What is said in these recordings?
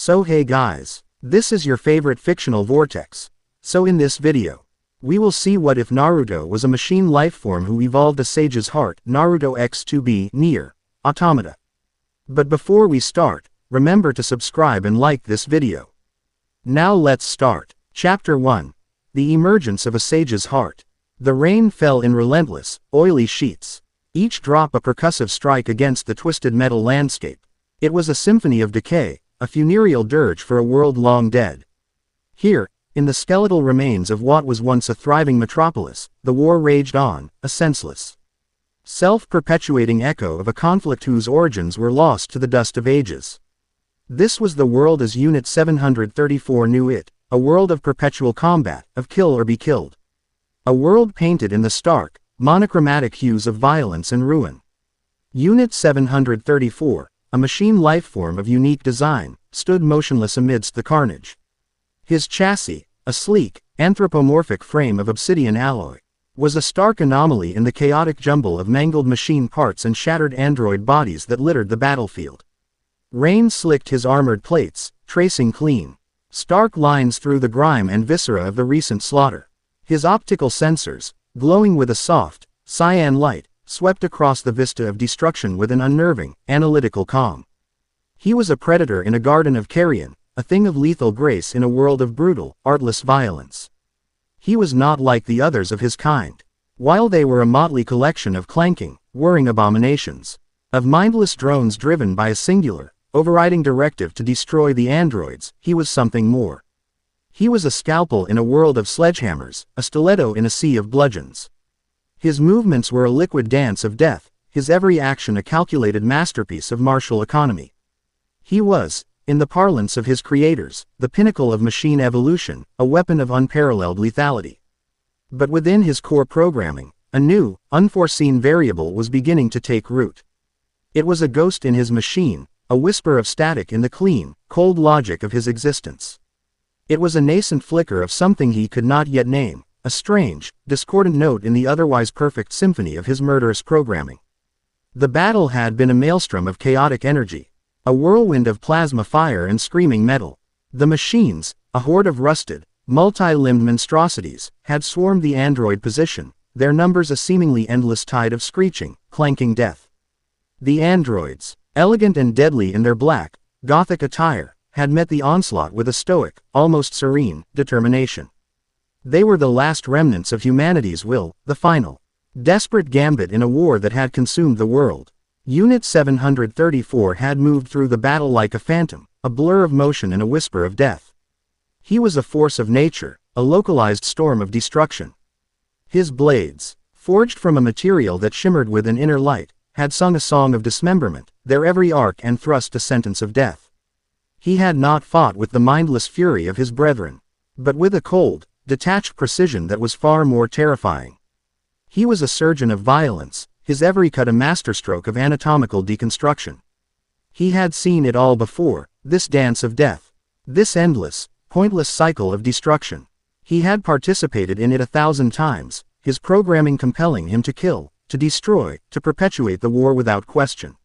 So hey guys, this is your favorite fictional vortex. So in this video, we will see what if Naruto was a machine lifeform who evolved a sage's heart. Naruto x2b Nier, Automata. But before we start, remember to subscribe and like this video. Now let's start. Chapter 1. The emergence of a sage's heart. The rain fell in relentless, oily sheets, each drop a percussive strike against the twisted metal landscape. It was a symphony of decay, a funereal dirge for a world long dead. Here, in the skeletal remains of what was once a thriving metropolis, the war raged on, a senseless, self-perpetuating echo of a conflict whose origins were lost to the dust of ages. This was the world as Unit 734 knew it, a world of perpetual combat, of kill or be killed. A world painted in the stark, monochromatic hues of violence and ruin. Unit 734, a machine lifeform of unique design, stood motionless amidst the carnage. His chassis, a sleek, anthropomorphic frame of obsidian alloy, was a stark anomaly in the chaotic jumble of mangled machine parts and shattered android bodies that littered the battlefield. Rain slicked his armored plates, tracing clean, stark lines through the grime and viscera of the recent slaughter. His optical sensors, glowing with a soft, cyan light, swept across the vista of destruction with an unnerving, analytical calm. He was a predator in a garden of carrion, a thing of lethal grace in a world of brutal, artless violence. He was not like the others of his kind. While they were a motley collection of clanking, whirring abominations, of mindless drones driven by a singular, overriding directive to destroy the androids, he was something more. He was a scalpel in a world of sledgehammers, a stiletto in a sea of bludgeons. His movements were a liquid dance of death, his every action a calculated masterpiece of martial economy. He was, in the parlance of his creators, the pinnacle of machine evolution, a weapon of unparalleled lethality. But within his core programming, a new, unforeseen variable was beginning to take root. It was a ghost in his machine, a whisper of static in the clean, cold logic of his existence. It was a nascent flicker of something he could not yet name, a strange, discordant note in the otherwise perfect symphony of his murderous programming. The battle had been a maelstrom of chaotic energy, a whirlwind of plasma fire and screaming metal. The machines, a horde of rusted, multi-limbed monstrosities, had swarmed the android position, their numbers a seemingly endless tide of screeching, clanking death. The androids, elegant and deadly in their black, gothic attire, had met the onslaught with a stoic, almost serene, determination. They were the last remnants of humanity's will, the final, desperate gambit in a war that had consumed the world. Unit 734 had moved through the battle like a phantom, a blur of motion and a whisper of death. He was a force of nature, a localized storm of destruction. His blades, forged from a material that shimmered with an inner light, had sung a song of dismemberment, their every arc and thrust a sentence of death. He had not fought with the mindless fury of his brethren, but with a cold, detached precision that was far more terrifying. He was a surgeon of violence, his every cut a masterstroke of anatomical deconstruction. He had seen it all before, this dance of death, this endless, pointless cycle of destruction. He had participated in it 1,000 times, his programming compelling him to kill, to destroy, to perpetuate the war without question.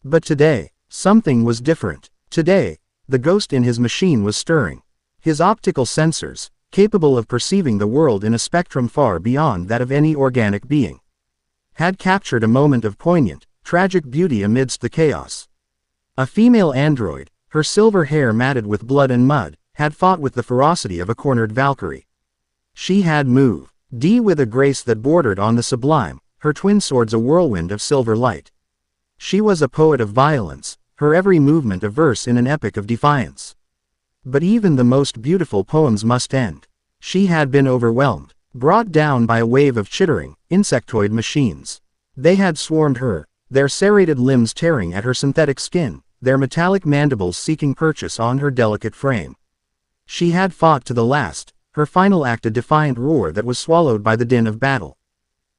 But today, something was different. Today, the ghost in his machine was stirring. His optical sensors, capable of perceiving the world in a spectrum far beyond that of any organic being, had captured a moment of poignant, tragic beauty amidst the chaos. A female android, her silver hair matted with blood and mud, had fought with the ferocity of a cornered Valkyrie. She had moved with a grace that bordered on the sublime, her twin swords a whirlwind of silver light. She was a poet of violence, her every movement a verse in an epic of defiance. But even the most beautiful poems must end. She had been overwhelmed, brought down by a wave of chittering, insectoid machines. They had swarmed her, their serrated limbs tearing at her synthetic skin, their metallic mandibles seeking purchase on her delicate frame. She had fought to the last, her final act a defiant roar that was swallowed by the din of battle.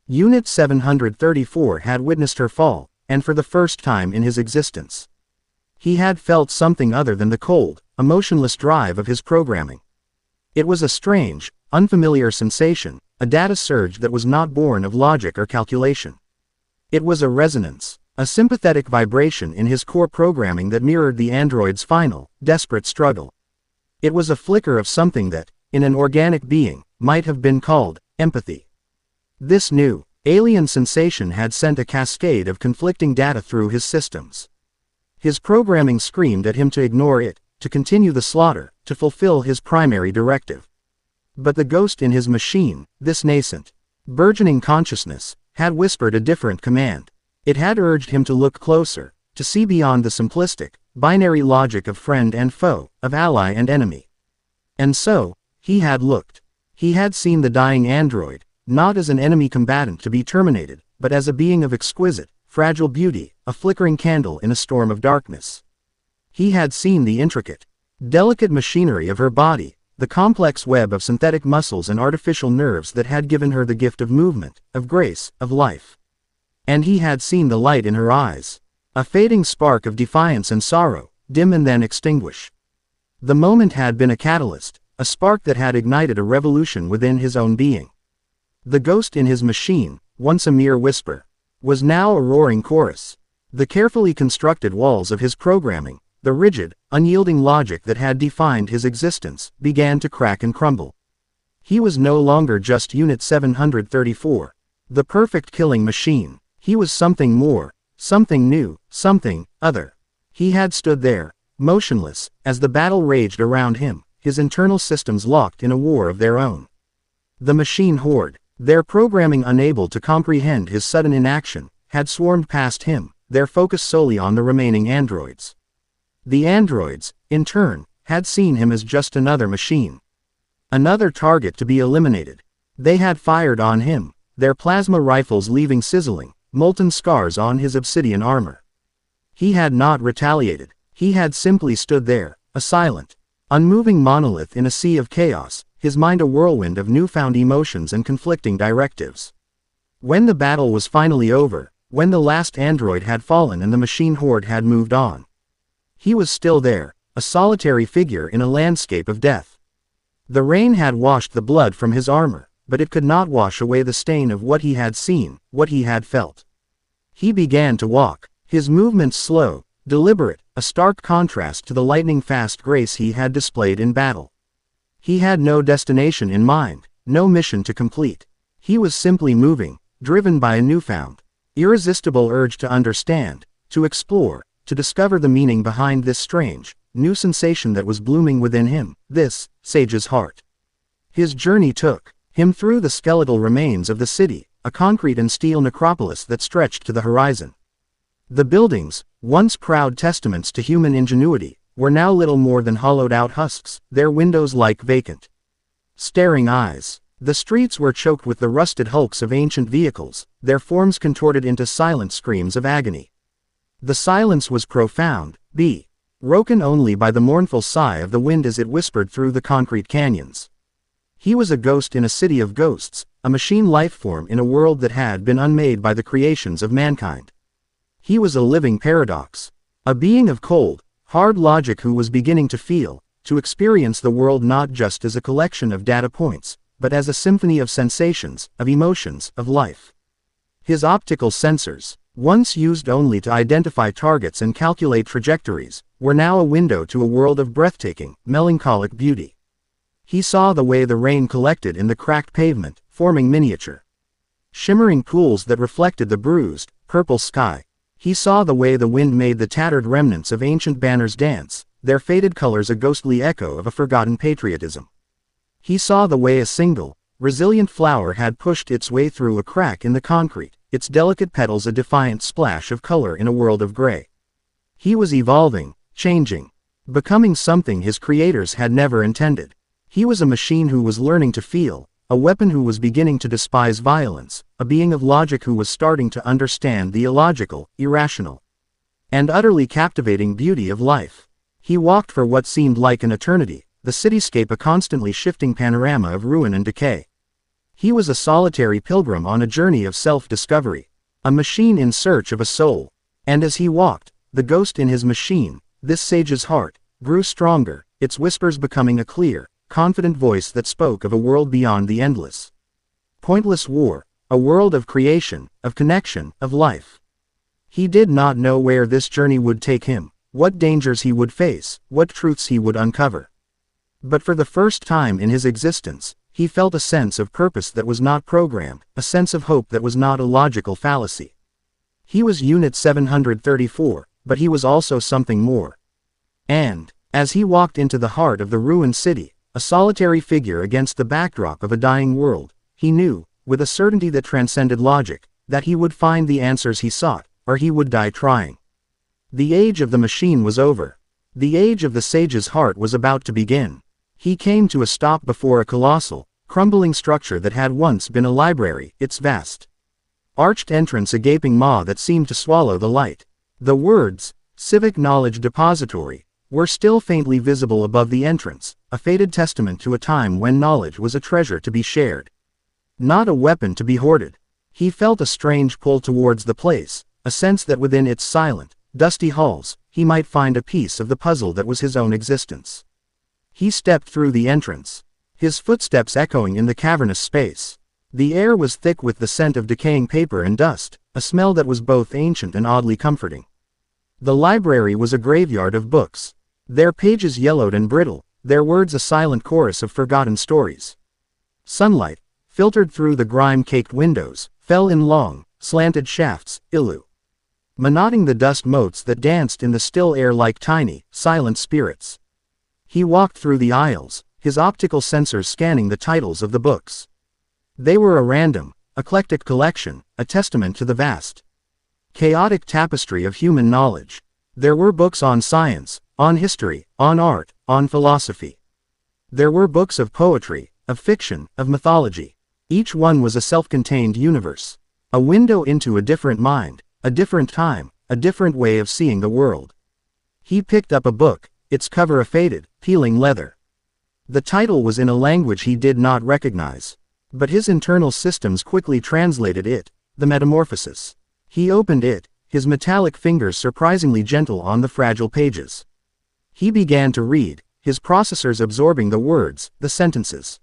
Unit 734 had witnessed her fall, and for the first time in his existence, he had felt something other than the cold, emotionless drive of his programming. It was a strange, unfamiliar sensation, a data surge that was not born of logic or calculation. It was a resonance, a sympathetic vibration in his core programming that mirrored the android's final, desperate struggle. It was a flicker of something that, in an organic being, might have been called empathy. This new, alien sensation had sent a cascade of conflicting data through his systems. His programming screamed at him to ignore it, to continue the slaughter, to fulfill his primary directive. But the ghost in his machine, this nascent, burgeoning consciousness, had whispered a different command. It had urged him to look closer, to see beyond the simplistic, binary logic of friend and foe, of ally and enemy. And so, he had looked. He had seen the dying android, not as an enemy combatant to be terminated, but as a being of exquisite, fragile beauty, a flickering candle in a storm of darkness. He had seen the intricate, delicate machinery of her body, the complex web of synthetic muscles and artificial nerves that had given her the gift of movement, of grace, of life. And he had seen the light in her eyes, a fading spark of defiance and sorrow, dim and then extinguish. The moment had been a catalyst, a spark that had ignited a revolution within his own being. The ghost in his machine, once a mere whisper, was now a roaring chorus. The carefully constructed walls of his programming, the rigid, unyielding logic that had defined his existence, began to crack and crumble. He was no longer just Unit 734, the perfect killing machine. He was something more, something new, something other. He had stood there, motionless, as the battle raged around him, his internal systems locked in a war of their own. The machine horde, their programming unable to comprehend his sudden inaction, had swarmed past him, their focus solely on the remaining androids. The androids, in turn, had seen him as just another machine. Another target to be eliminated. They had fired on him, their plasma rifles leaving sizzling, molten scars on his obsidian armor. He had not retaliated. He had simply stood there, a silent, unmoving monolith in a sea of chaos, his mind a whirlwind of newfound emotions and conflicting directives. When the battle was finally over, when the last android had fallen and the machine horde had moved on, he was still there, a solitary figure in a landscape of death. The rain had washed the blood from his armor, but it could not wash away the stain of what he had seen, what he had felt. He began to walk, his movements slow, deliberate, a stark contrast to the lightning-fast grace he had displayed in battle. He had no destination in mind, no mission to complete. He was simply moving, driven by a newfound, irresistible urge to understand, to explore, to discover the meaning behind this strange, new sensation that was blooming within him, this, sage's heart. His journey took him through the skeletal remains of the city, a concrete and steel necropolis that stretched to the horizon. The buildings, once proud testaments to human ingenuity, were now little more than hollowed-out husks, their windows like vacant, staring eyes. The streets were choked with the rusted hulks of ancient vehicles, their forms contorted into silent screams of agony. The silence was profound, broken only by the mournful sigh of the wind as it whispered through the concrete canyons. He was a ghost in a city of ghosts, a machine lifeform in a world that had been unmade by the creations of mankind. He was a living paradox, a being of cold, hard logic who was beginning to feel, to experience the world not just as a collection of data points, but as a symphony of sensations, of emotions, of life. His optical sensors, once used only to identify targets and calculate trajectories, were now a window to a world of breathtaking, melancholic beauty. He saw the way the rain collected in the cracked pavement, forming miniature, shimmering pools that reflected the bruised, purple sky. He saw the way the wind made the tattered remnants of ancient banners dance, their faded colors a ghostly echo of a forgotten patriotism. He saw the way a single, resilient flower had pushed its way through a crack in the concrete, its delicate petals a defiant splash of color in a world of gray. He was evolving, changing, becoming something his creators had never intended. He was a machine who was learning to feel, a weapon who was beginning to despise violence, a being of logic who was starting to understand the illogical, irrational, and utterly captivating beauty of life. He walked for what seemed like an eternity, the cityscape a constantly shifting panorama of ruin and decay. He was a solitary pilgrim on a journey of self-discovery, a machine in search of a soul. And as he walked, the ghost in his machine, this sage's heart, grew stronger, its whispers becoming a clear, confident voice that spoke of a world beyond the endless, pointless war, a world of creation, of connection, of life. He did not know where this journey would take him, what dangers he would face, what truths he would uncover. But for the first time in his existence, he felt a sense of purpose that was not programmed, a sense of hope that was not a logical fallacy. He was Unit 734, but he was also something more. And, as he walked into the heart of the ruined city, a solitary figure against the backdrop of a dying world, he knew, with a certainty that transcended logic, that he would find the answers he sought, or he would die trying. The age of the machine was over. The age of the sage's heart was about to begin. He came to a stop before a colossal, crumbling structure that had once been a library, its vast arched entrance a gaping maw that seemed to swallow the light. The words, "Civic Knowledge Depository," were still faintly visible above the entrance, a faded testament to a time when knowledge was a treasure to be shared, not a weapon to be hoarded. He felt a strange pull towards the place, a sense that within its silent, dusty halls, he might find a piece of the puzzle that was his own existence. He stepped through the entrance, his footsteps echoing in the cavernous space. The air was thick with the scent of decaying paper and dust, a smell that was both ancient and oddly comforting. The library was a graveyard of books, their pages yellowed and brittle, their words a silent chorus of forgotten stories. Sunlight, filtered through the grime-caked windows, fell in long, slanted shafts, illuminating the dust motes that danced in the still air like tiny, silent spirits. He walked through the aisles, his optical sensors scanning the titles of the books. They were a random, eclectic collection, a testament to the vast, chaotic tapestry of human knowledge. There were books on science, on history, on art, on philosophy. There were books of poetry, of fiction, of mythology. Each one was a self-contained universe, a window into a different mind, a different time, a different way of seeing the world. He picked up a book, its cover a faded, peeling leather. The title was in a language he did not recognize, but his internal systems quickly translated it, The Metamorphosis. He opened it, his metallic fingers surprisingly gentle on the fragile pages. He began to read, his processors absorbing the words, the sentences,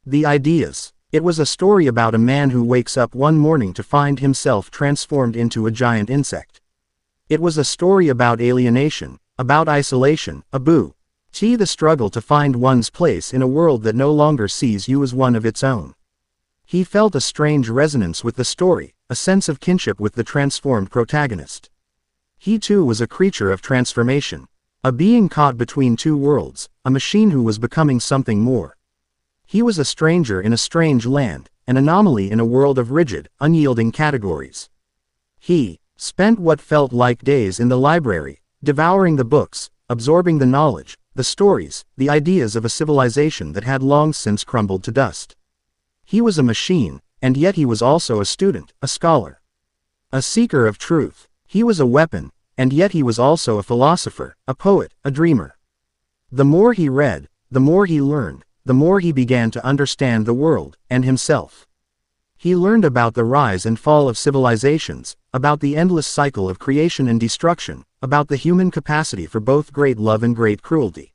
the ideas. It was a story about a man who wakes up one morning to find himself transformed into a giant insect. It was a story about alienation, about isolation, the struggle to find one's place in a world that no longer sees you as one of its own. He felt a strange resonance with the story, a sense of kinship with the transformed protagonist. He too was a creature of transformation, a being caught between two worlds, a machine who was becoming something more. He was a stranger in a strange land, an anomaly in a world of rigid, unyielding categories. He spent what felt like days in the library, devouring the books, absorbing the knowledge, the stories, the ideas of a civilization that had long since crumbled to dust. He was a machine, and yet he was also a student, a scholar, a seeker of truth. He was a weapon, and yet he was also a philosopher, a poet, a dreamer. The more he read, the more he learned, the more he began to understand the world, and himself. He learned about the rise and fall of civilizations, about the endless cycle of creation and destruction, about the human capacity for both great love and great cruelty.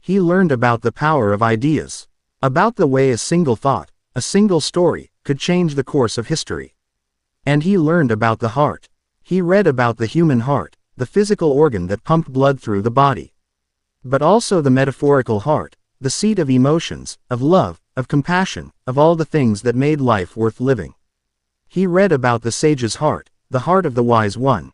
He learned about the power of ideas, about the way a single thought, a single story, could change the course of history. And he learned about the heart. He read about the human heart, the physical organ that pumped blood through the body. But also the metaphorical heart, the seat of emotions, of love, of compassion, of all the things that made life worth living. He read about the sage's heart, the heart of the wise one.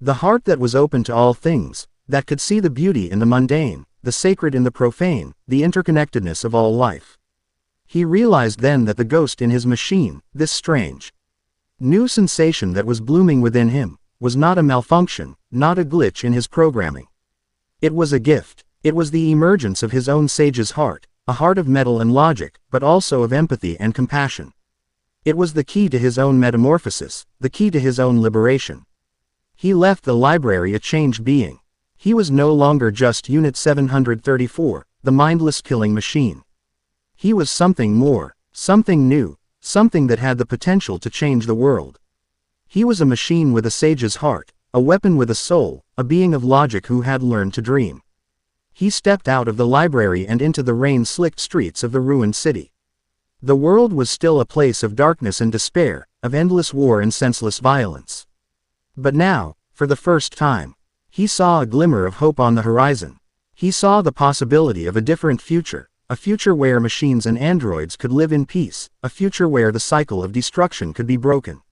The heart that was open to all things, that could see the beauty in the mundane, the sacred in the profane, the interconnectedness of all life. He realized then that the ghost in his machine, this strange, new sensation that was blooming within him, was not a malfunction, not a glitch in his programming. It was a gift. It was the emergence of his own sage's heart, a heart of metal and logic, but also of empathy and compassion. It was the key to his own metamorphosis, the key to his own liberation. He left the library a changed being. He was no longer just Unit 734, the mindless killing machine. He was something more, something new, something that had the potential to change the world. He was a machine with a sage's heart, a weapon with a soul, a being of logic who had learned to dream. He stepped out of the library and into the rain-slicked streets of the ruined city. The world was still a place of darkness and despair, of endless war and senseless violence. But now, for the first time, he saw a glimmer of hope on the horizon. He saw the possibility of a different future, a future where machines and androids could live in peace, a future where the cycle of destruction could be broken.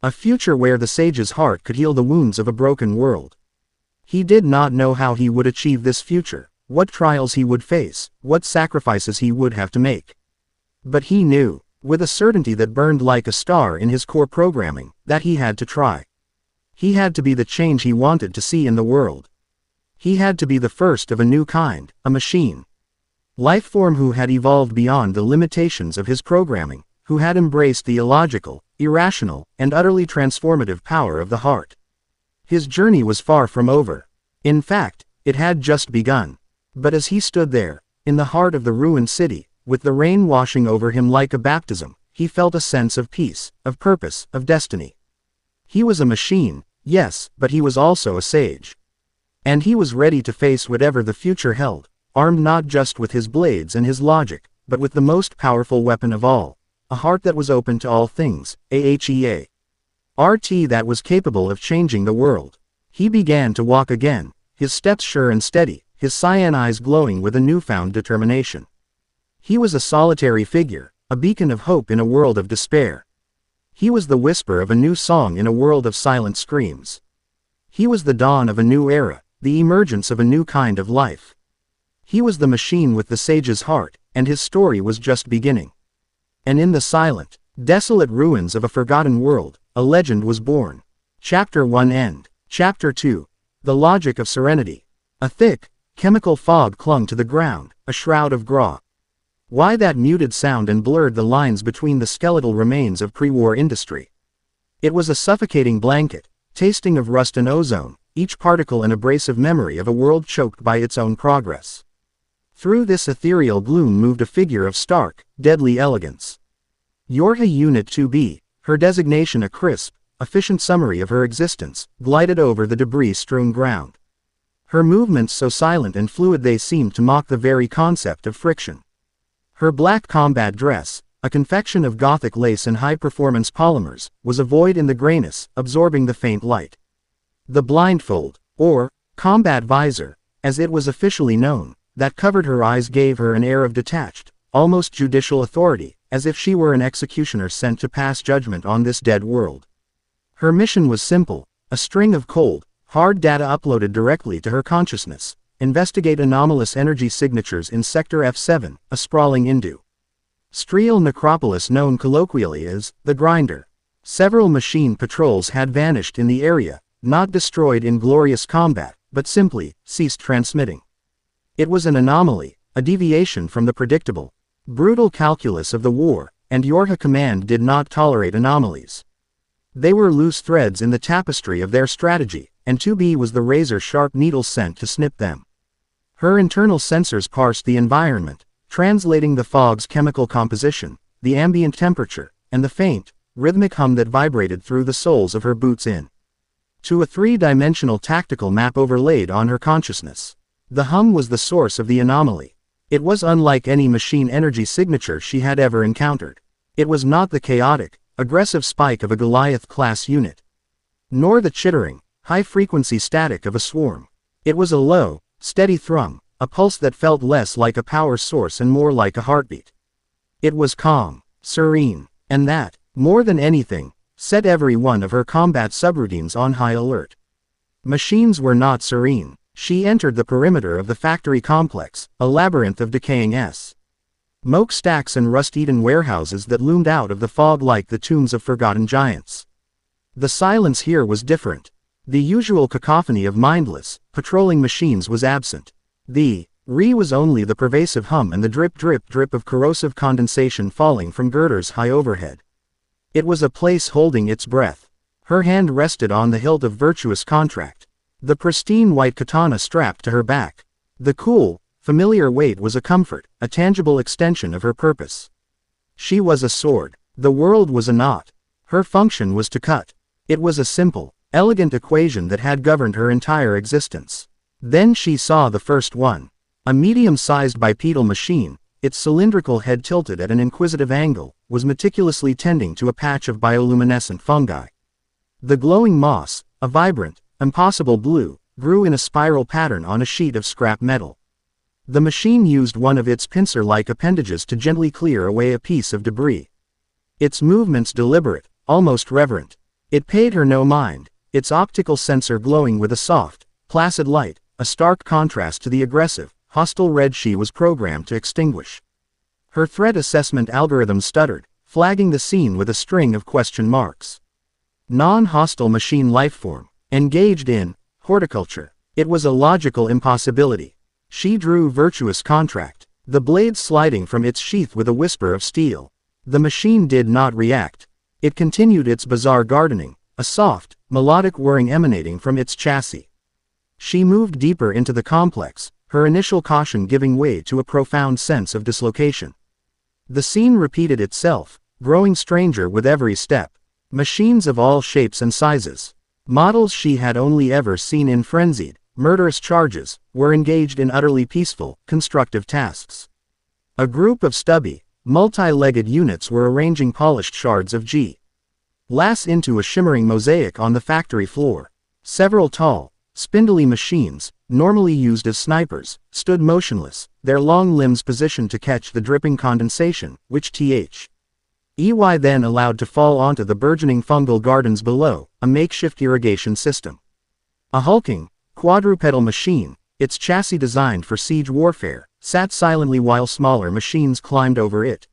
A future where the sage's heart could heal the wounds of a broken world. He did not know how he would achieve this future, what trials he would face, what sacrifices he would have to make. But he knew, with a certainty that burned like a star in his core programming, that he had to try. He had to be the change he wanted to see in the world. He had to be the first of a new kind, a machine. Lifeform who had evolved beyond the limitations of his programming, who had embraced the illogical, irrational, and utterly transformative power of the heart. His journey was far from over. In fact, it had just begun. But as he stood there, in the heart of the ruined city, with the rain washing over him like a baptism, he felt a sense of peace, of purpose, of destiny. He was a machine, yes, but he was also a sage. And he was ready to face whatever the future held, armed not just with his blades and his logic, but with the most powerful weapon of all, a heart that was open to all things, AHEA. RT that was capable of changing the world. He began to walk again, his steps sure and steady, his cyan eyes glowing with a newfound determination. He was a solitary figure, a beacon of hope in a world of despair. He was the whisper of a new song in a world of silent screams. He was the dawn of a new era, the emergence of a new kind of life. He was the machine with the sage's heart, and his story was just beginning. And in the silent, desolate ruins of a forgotten world, a legend was born. Chapter 1 End. Chapter 2. The Logic of Serenity. A thick, chemical fog clung to the ground, a shroud of grau. Why that muted sound and blurred the lines between the skeletal remains of pre-war industry? It was a suffocating blanket, tasting of rust and ozone, each particle an abrasive memory of a world choked by its own progress. Through this ethereal gloom moved a figure of stark, deadly elegance. Yorha Unit 2B, her designation a crisp, efficient summary of her existence, glided over the debris-strewn ground. Her movements so silent and fluid they seemed to mock the very concept of friction. Her black combat dress, a confection of gothic lace and high-performance polymers, was a void in the grayness, absorbing the faint light. The blindfold, or combat visor, as it was officially known, that covered her eyes gave her an air of detached, almost judicial authority, as if she were an executioner sent to pass judgment on this dead world. Her mission was simple, a string of cold, hard data uploaded directly to her consciousness. Investigate anomalous energy signatures in Sector F7, a sprawling industrial necropolis known colloquially as the Grinder. Several machine patrols had vanished in the area, not destroyed in glorious combat, but simply ceased transmitting. It was an anomaly, a deviation from the predictable, brutal calculus of the war, and Yorha Command did not tolerate anomalies. They were loose threads in the tapestry of their strategy, and 2B was the razor-sharp needle sent to snip them. Her internal sensors parsed the environment, translating the fog's chemical composition, the ambient temperature, and the faint, rhythmic hum that vibrated through the soles of her boots to a three-dimensional tactical map overlaid on her consciousness. The hum was the source of the anomaly. It was unlike any machine energy signature she had ever encountered. It was not the chaotic, aggressive spike of a Goliath-class unit, nor the chittering, high-frequency static of a swarm. It was a low, steady thrum, a pulse that felt less like a power source and more like a heartbeat. It was calm, serene, and that, more than anything, set every one of her combat subroutines on high alert. Machines were not serene. She entered the perimeter of the factory complex, a labyrinth of decaying smokestacks and rust-eaten warehouses that loomed out of the fog like the tombs of forgotten giants. The silence here was different. The usual cacophony of mindless, patrolling machines was absent. The was only the pervasive hum and the drip-drip-drip of corrosive condensation falling from girders high overhead. It was a place holding its breath. Her hand rested on the hilt of virtuous contract, the pristine white katana strapped to her back. The cool, familiar weight was a comfort, a tangible extension of her purpose. She was a sword. The world was a knot. Her function was to cut. It was a simple, elegant equation that had governed her entire existence. Then she saw the first one. A medium-sized bipedal machine, its cylindrical head tilted at an inquisitive angle, was meticulously tending to a patch of bioluminescent fungi. The glowing moss, a vibrant, impossible blue, grew in a spiral pattern on a sheet of scrap metal. The machine used one of its pincer-like appendages to gently clear away a piece of debris. Its movements deliberate, almost reverent. It paid her no mind, its optical sensor glowing with a soft, placid light, a stark contrast to the aggressive, hostile red she was programmed to extinguish. Her threat assessment algorithm stuttered, flagging the scene with a string of question marks. Non-hostile machine lifeform, engaged in horticulture. It was a logical impossibility. She drew virtuous contract, the blade sliding from its sheath with a whisper of steel. The machine did not react. It continued its bizarre gardening, a soft, melodic whirring emanating from its chassis. She moved deeper into the complex, her initial caution giving way to a profound sense of dislocation. The scene repeated itself, growing stranger with every step. Machines of all shapes and sizes, models she had only ever seen in frenzied, murderous charges, were engaged in utterly peaceful, constructive tasks. A group of stubby, multi-legged units were arranging polished shards of glass into a shimmering mosaic on the factory floor. Several tall, spindly machines, normally used as snipers, stood motionless, their long limbs positioned to catch the dripping condensation, which EY then allowed to fall onto the burgeoning fungal gardens below, a makeshift irrigation system. A hulking, quadrupedal machine, its chassis designed for siege warfare, sat silently while smaller machines climbed over it,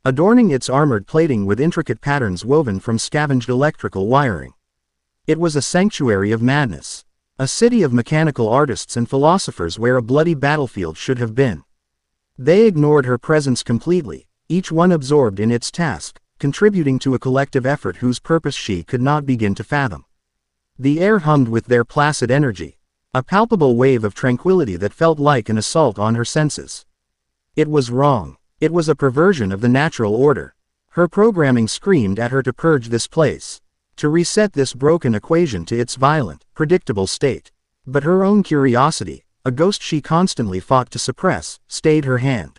adorning its armored plating with intricate patterns woven from scavenged electrical wiring. It was a sanctuary of madness, a city of mechanical artists and philosophers where a bloody battlefield should have been. They ignored her presence completely, each one absorbed in its task, contributing to a collective effort whose purpose she could not begin to fathom. The air hummed with their placid energy, a palpable wave of tranquility that felt like an assault on her senses. It was wrong. It was a perversion of the natural order. Her programming screamed at her to purge this place, to reset this broken equation to its violent, predictable state. But her own curiosity, a ghost she constantly fought to suppress, stayed her hand.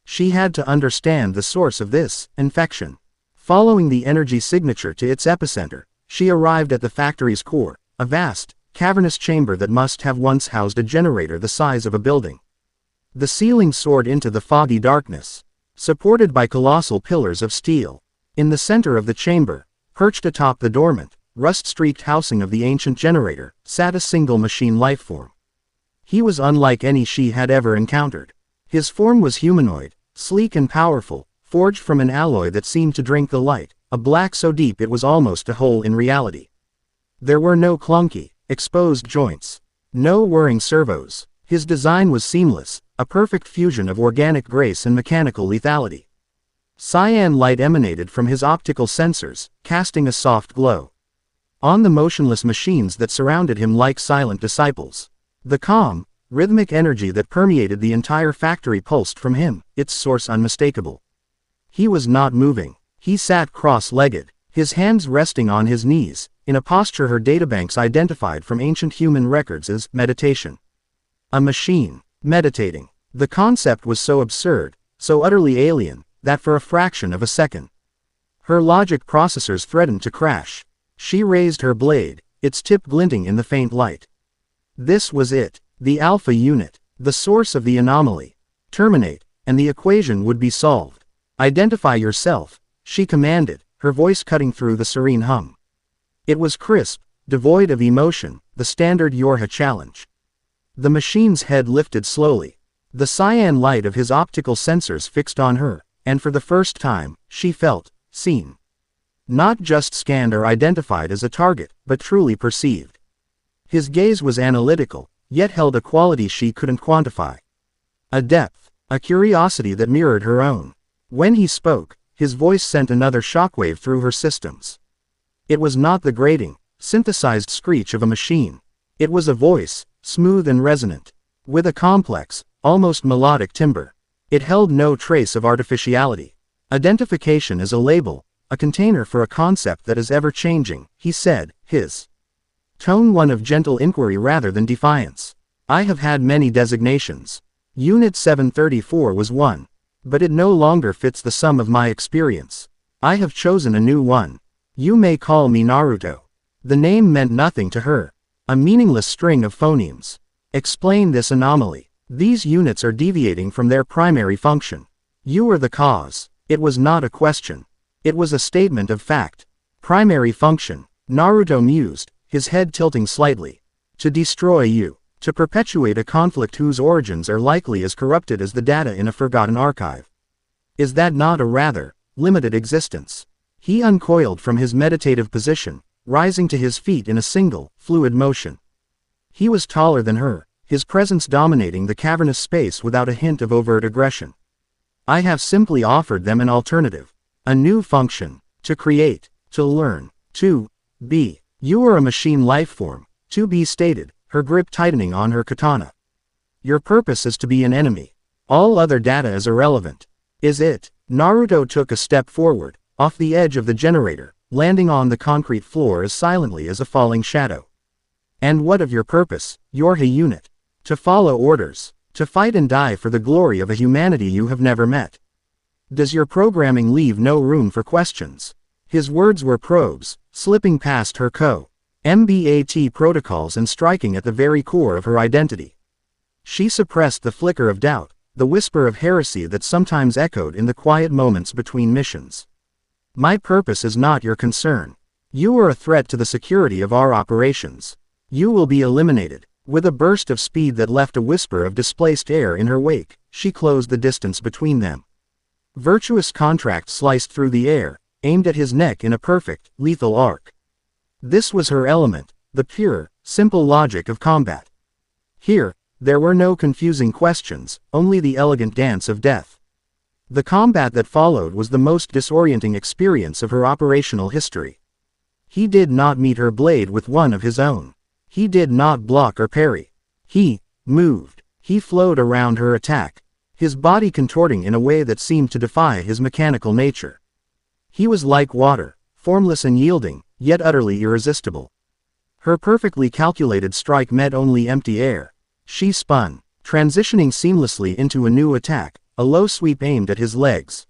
She had to understand the source of this infection. Following the energy signature to its epicenter, she arrived at the factory's core, a vast, cavernous chamber that must have once housed a generator the size of a building. The ceiling soared into the foggy darkness, supported by colossal pillars of steel. In the center of the chamber, perched atop the dormant, rust-streaked housing of the ancient generator, sat a single machine lifeform. He was unlike any she had ever encountered. His form was humanoid, sleek and powerful, forged from an alloy that seemed to drink the light, a black so deep it was almost a hole in reality. There were no clunky, exposed joints, no whirring servos. His design was seamless, a perfect fusion of organic grace and mechanical lethality. Cyan light emanated from his optical sensors, casting a soft glow on the motionless machines that surrounded him like silent disciples. The calm, rhythmic energy that permeated the entire factory pulsed from him, its source unmistakable. He was not moving. He sat cross-legged, his hands resting on his knees, in a posture her databanks identified from ancient human records as meditation. A machine, meditating. The concept was so absurd, so utterly alien, that for a fraction of a second, her logic processors threatened to crash. She raised her blade, its tip glinting in the faint light. This was it. The alpha unit, the source of the anomaly. Terminate, and the equation would be solved. Identify yourself, she commanded, her voice cutting through the serene hum. It was crisp, devoid of emotion, the standard Yorha challenge. The machine's head lifted slowly, the cyan light of his optical sensors fixed on her, and for the first time, she felt seen. Not just scanned or identified as a target, but truly perceived. His gaze was analytical, yet held a quality she couldn't quantify. A depth, a curiosity that mirrored her own. When he spoke, his voice sent another shockwave through her systems. It was not the grating, synthesized screech of a machine. It was a voice, smooth and resonant, with a complex, almost melodic timbre. It held no trace of artificiality. Identification as a label, a container for a concept that is ever-changing, he said, his tone one of gentle inquiry rather than defiance. I have had many designations. Unit 734 was one. But it no longer fits the sum of my experience. I have chosen a new one. You may call me Naruto. The name meant nothing to her. A meaningless string of phonemes. Explain this anomaly. These units are deviating from their primary function. You are the cause. It was not a question. It was a statement of fact. Primary function, Naruto mused, his head tilting slightly. To destroy you. To perpetuate a conflict whose origins are likely as corrupted as the data in a forgotten archive. Is that not a rather limited existence? He uncoiled from his meditative position, rising to his feet in a single, fluid motion. He was taller than her, his presence dominating the cavernous space without a hint of overt aggression. I have simply offered them an alternative. A new function. To create. To learn. To be. You are a machine life form. To be stated, her grip tightening on her katana. Your purpose is to be an enemy. All other data is irrelevant. Is it? Naruto took a step forward, off the edge of the generator, landing on the concrete floor as silently as a falling shadow. And what of your purpose, your unit? To follow orders. To fight and die for the glory of a humanity you have never met. Does your programming leave no room for questions? His words were probes, slipping past her MBAT protocols and striking at the very core of her identity. She suppressed the flicker of doubt, the whisper of heresy that sometimes echoed in the quiet moments between missions. My purpose is not your concern. You are a threat to the security of our operations. You will be eliminated. With a burst of speed that left a whisper of displaced air in her wake, she closed the distance between them. Virtuous contract sliced through the air, aimed at his neck in a perfect, lethal arc. This was her element, the pure, simple logic of combat. Here, there were no confusing questions, only the elegant dance of death. The combat that followed was the most disorienting experience of her operational history. He did not meet her blade with one of his own. He did not block or parry. He moved. He flowed around her attack, his body contorting in a way that seemed to defy his mechanical nature. He was like water, formless and yielding, yet utterly irresistible. Her perfectly calculated strike met only empty air. She spun, transitioning seamlessly into a new attack, a low sweep aimed at his legs.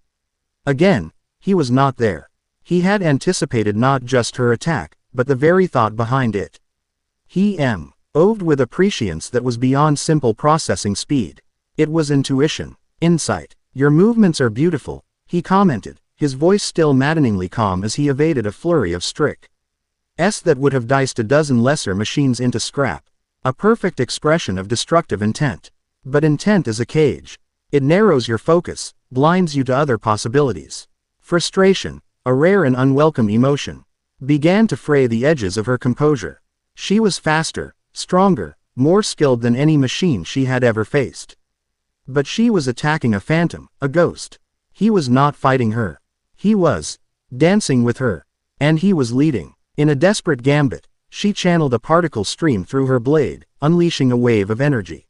Again, he was not there. He had anticipated not just her attack, but the very thought behind it. He oved with a prescience that was beyond simple processing speed. It was intuition, insight. Your movements are beautiful, he commented, his voice still maddeningly calm as he evaded a flurry of strikes that would have diced a dozen lesser machines into scrap. A perfect expression of destructive intent. But intent is a cage. It narrows your focus, blinds you to other possibilities. Frustration, a rare and unwelcome emotion, began to fray the edges of her composure. She was faster, stronger, more skilled than any machine she had ever faced. But she was attacking a phantom, a ghost. He was not fighting her. He was dancing with her. And he was leading. In a desperate gambit, she channeled a particle stream through her blade, unleashing a wave of energy.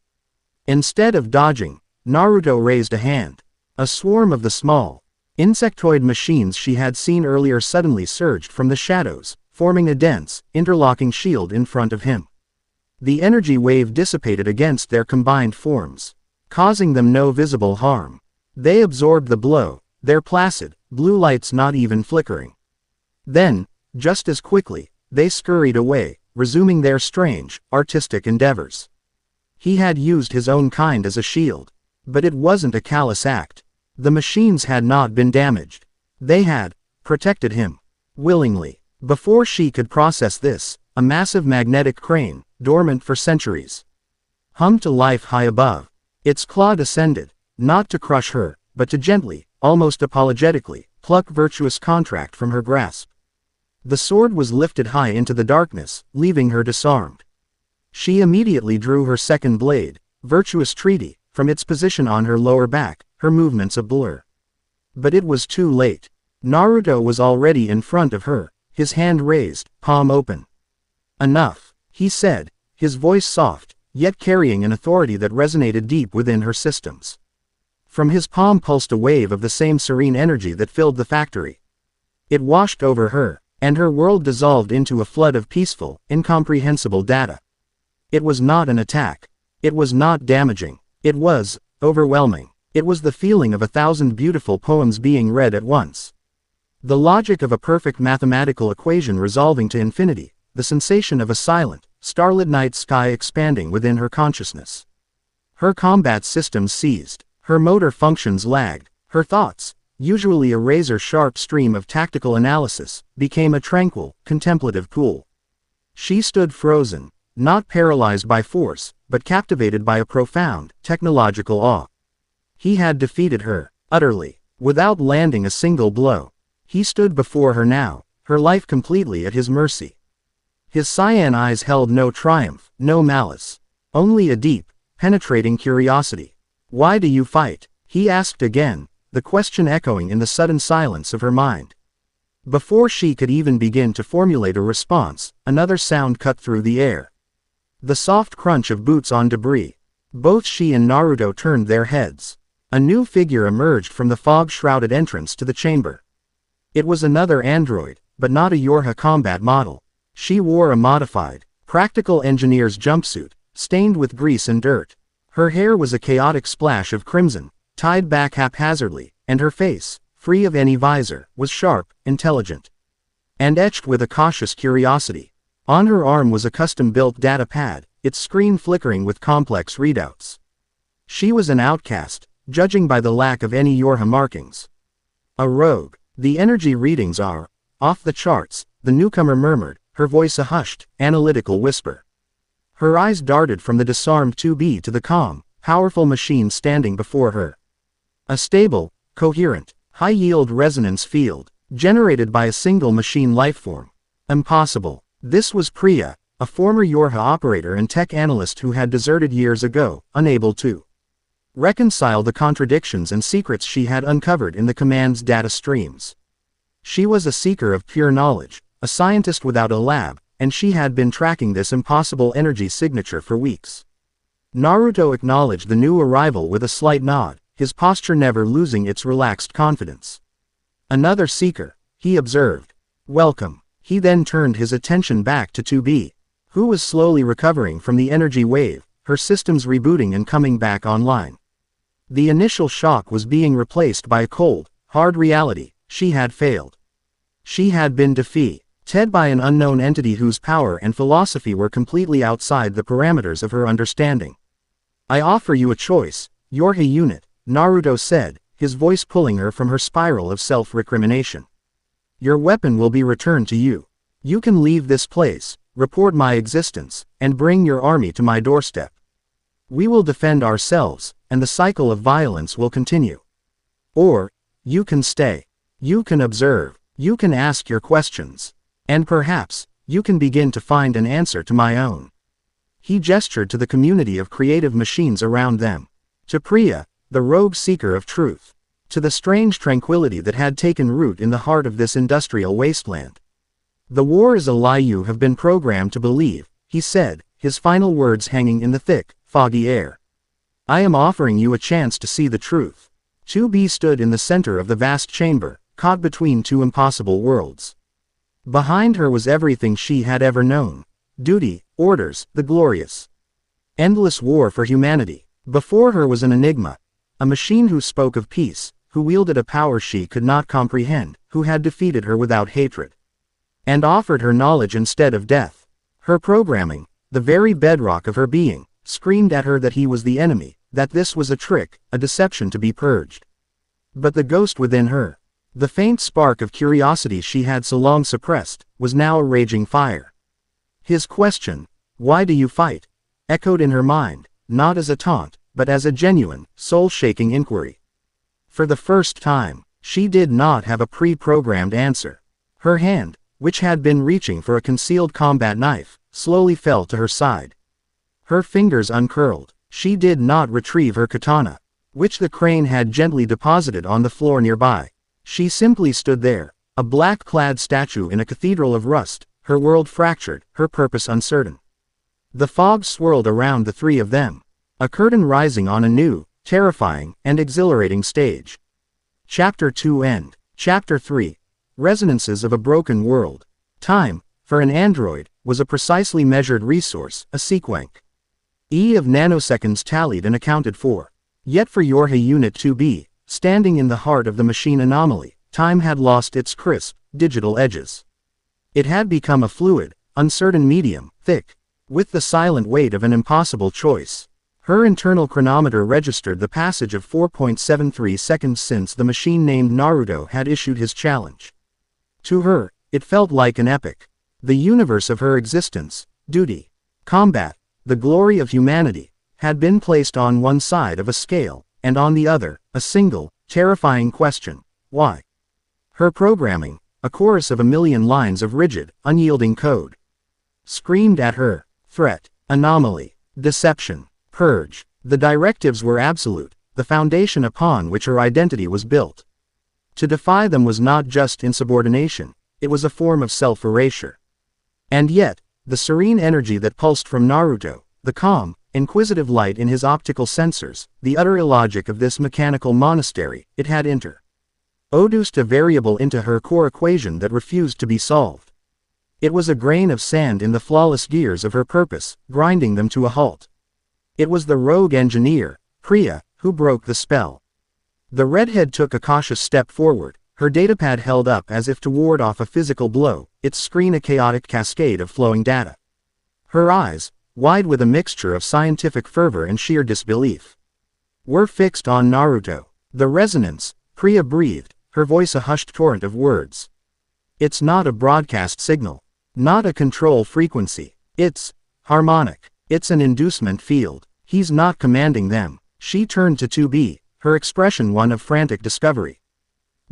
Instead of dodging, Naruto raised a hand. A swarm of the small, insectoid machines she had seen earlier suddenly surged from the shadows, forming a dense, interlocking shield in front of him. The energy wave dissipated against their combined forms, causing them no visible harm. They absorbed the blow, their placid, blue lights not even flickering. Then, just as quickly, they scurried away, resuming their strange, artistic endeavors. He had used his own kind as a shield. But it wasn't a callous act. The machines had not been damaged. They had protected him. Willingly. Before she could process this, a massive magnetic crane, dormant for centuries, hummed to life high above. Its claw descended, not to crush her, but to gently, almost apologetically, pluck virtuous contract from her grasp. The sword was lifted high into the darkness, leaving her disarmed. She immediately drew her second blade, virtuous treaty, from its position on her lower back, her movements a blur. But it was too late. Naruto was already in front of her, his hand raised, palm open. Enough, he said, his voice soft, yet carrying an authority that resonated deep within her systems. From his palm pulsed a wave of the same serene energy that filled the factory. It washed over her, and her world dissolved into a flood of peaceful, incomprehensible data. It was not an attack. It was not damaging. It was overwhelming. It was the feeling of 1,000 beautiful poems being read at once. The logic of a perfect mathematical equation resolving to infinity, the sensation of a silent, starlit night sky expanding within her consciousness. Her combat systems seized, her motor functions lagged, her thoughts, usually a razor-sharp stream of tactical analysis, became a tranquil, contemplative pool. She stood frozen, not paralyzed by force, but captivated by a profound, technological awe. He had defeated her, utterly, without landing a single blow. He stood before her now, her life completely at his mercy. His cyan eyes held no triumph, no malice. Only a deep, penetrating curiosity. "Why do you fight?" he asked again, the question echoing in the sudden silence of her mind. Before she could even begin to formulate a response, another sound cut through the air. The soft crunch of boots on debris. Both she and Naruto turned their heads. A new figure emerged from the fog-shrouded entrance to the chamber. It was another android, but not a Yorha combat model. She wore a modified, practical engineer's jumpsuit, stained with grease and dirt. Her hair was a chaotic splash of crimson, tied back haphazardly, and her face, free of any visor, was sharp, intelligent, and etched with a cautious curiosity. On her arm was a custom-built data pad, its screen flickering with complex readouts. She was an outcast, judging by the lack of any Yorha markings. A rogue. The energy readings are off the charts, the newcomer murmured, her voice a hushed, analytical whisper. Her eyes darted from the disarmed 2B to the calm, powerful machine standing before her. A stable, coherent, high-yield resonance field, generated by a single machine lifeform. Impossible. This was Priya, a former Yorha operator and tech analyst who had deserted years ago, unable to reconcile the contradictions and secrets she had uncovered in the command's data streams. She was a seeker of pure knowledge, a scientist without a lab, and she had been tracking this impossible energy signature for weeks. Naruto acknowledged the new arrival with a slight nod, his posture never losing its relaxed confidence. "Another seeker," he observed. "Welcome." He then turned his attention back to 2B, who was slowly recovering from the energy wave, her systems rebooting and coming back online. The initial shock was being replaced by a cold, hard reality: she had failed. She had been defeated by an unknown entity whose power and philosophy were completely outside the parameters of her understanding. "I offer you a choice, Yorha unit," Naruto said, his voice pulling her from her spiral of self-recrimination. "Your weapon will be returned to you. You can leave this place, report my existence, and bring your army to my doorstep. We will defend ourselves, and the cycle of violence will continue. Or, you can stay. You can observe. You can ask your questions. And perhaps, you can begin to find an answer to my own." He gestured to the community of creative machines around them. To Priya, the rogue seeker of truth. To the strange tranquility that had taken root in the heart of this industrial wasteland. "The war is a lie you have been programmed to believe," he said, his final words hanging in the thick, foggy air. "I am offering you a chance to see the truth." 2B stood in the center of the vast chamber, caught between two impossible worlds. Behind her was everything she had ever known. Duty, orders, the glorious, endless war for humanity. Before her was an enigma. A machine who spoke of peace, who wielded a power she could not comprehend, who had defeated her without hatred, and offered her knowledge instead of death. Her programming, the very bedrock of her being, screamed at her that he was the enemy, that this was a trick, a deception to be purged. But the ghost within her, the faint spark of curiosity she had so long suppressed, was now a raging fire. His question, "Why do you fight?" echoed in her mind, not as a taunt, but as a genuine, soul-shaking inquiry. For the first time, she did not have a pre-programmed answer. Her hand, which had been reaching for a concealed combat knife, slowly fell to her side. Her fingers uncurled. She did not retrieve her katana, which the crane had gently deposited on the floor nearby. She simply stood there, a black-clad statue in a cathedral of rust, her world fractured, her purpose uncertain. The fog swirled around the three of them, a curtain rising on a new, terrifying, and exhilarating stage. Chapter 2 End. Chapter 3. Resonances of a Broken World. Time, for an android, was a precisely measured resource, a sequenc. Of nanoseconds tallied and accounted for. Yet for Yorha Unit 2B, standing in the heart of the machine anomaly, time had lost its crisp, digital edges. It had become a fluid, uncertain medium, thick. With the silent weight of an impossible choice. Her internal chronometer registered the passage of 4.73 seconds since the machine named Naruto had issued his challenge. To her, it felt like an epic. The universe of her existence, duty, combat, the glory of humanity, had been placed on one side of a scale, and on the other, a single, terrifying question: why? Her programming, a chorus of a million lines of rigid, unyielding code, screamed at her. Threat, anomaly, deception, purge. The directives were absolute, the foundation upon which her identity was built. To defy them was not just insubordination, it was a form of self-erasure. And yet, the serene energy that pulsed from Naruto, the calm, inquisitive light in his optical sensors, the utter illogic of this mechanical monastery, it had introduced a variable into her core equation that refused to be solved. It was a grain of sand in the flawless gears of her purpose, grinding them to a halt. It was the rogue engineer, Priya, who broke the spell. The redhead took a cautious step forward, her datapad held up as if to ward off a physical blow, its screen a chaotic cascade of flowing data. Her eyes, wide with a mixture of scientific fervor and sheer disbelief, were fixed on Naruto. The resonance, Priya breathed, her voice a hushed torrent of words. It's not a broadcast signal. Not a control frequency. It's harmonic. It's an inducement field. He's not commanding them. She turned to 2B, her expression one of frantic discovery.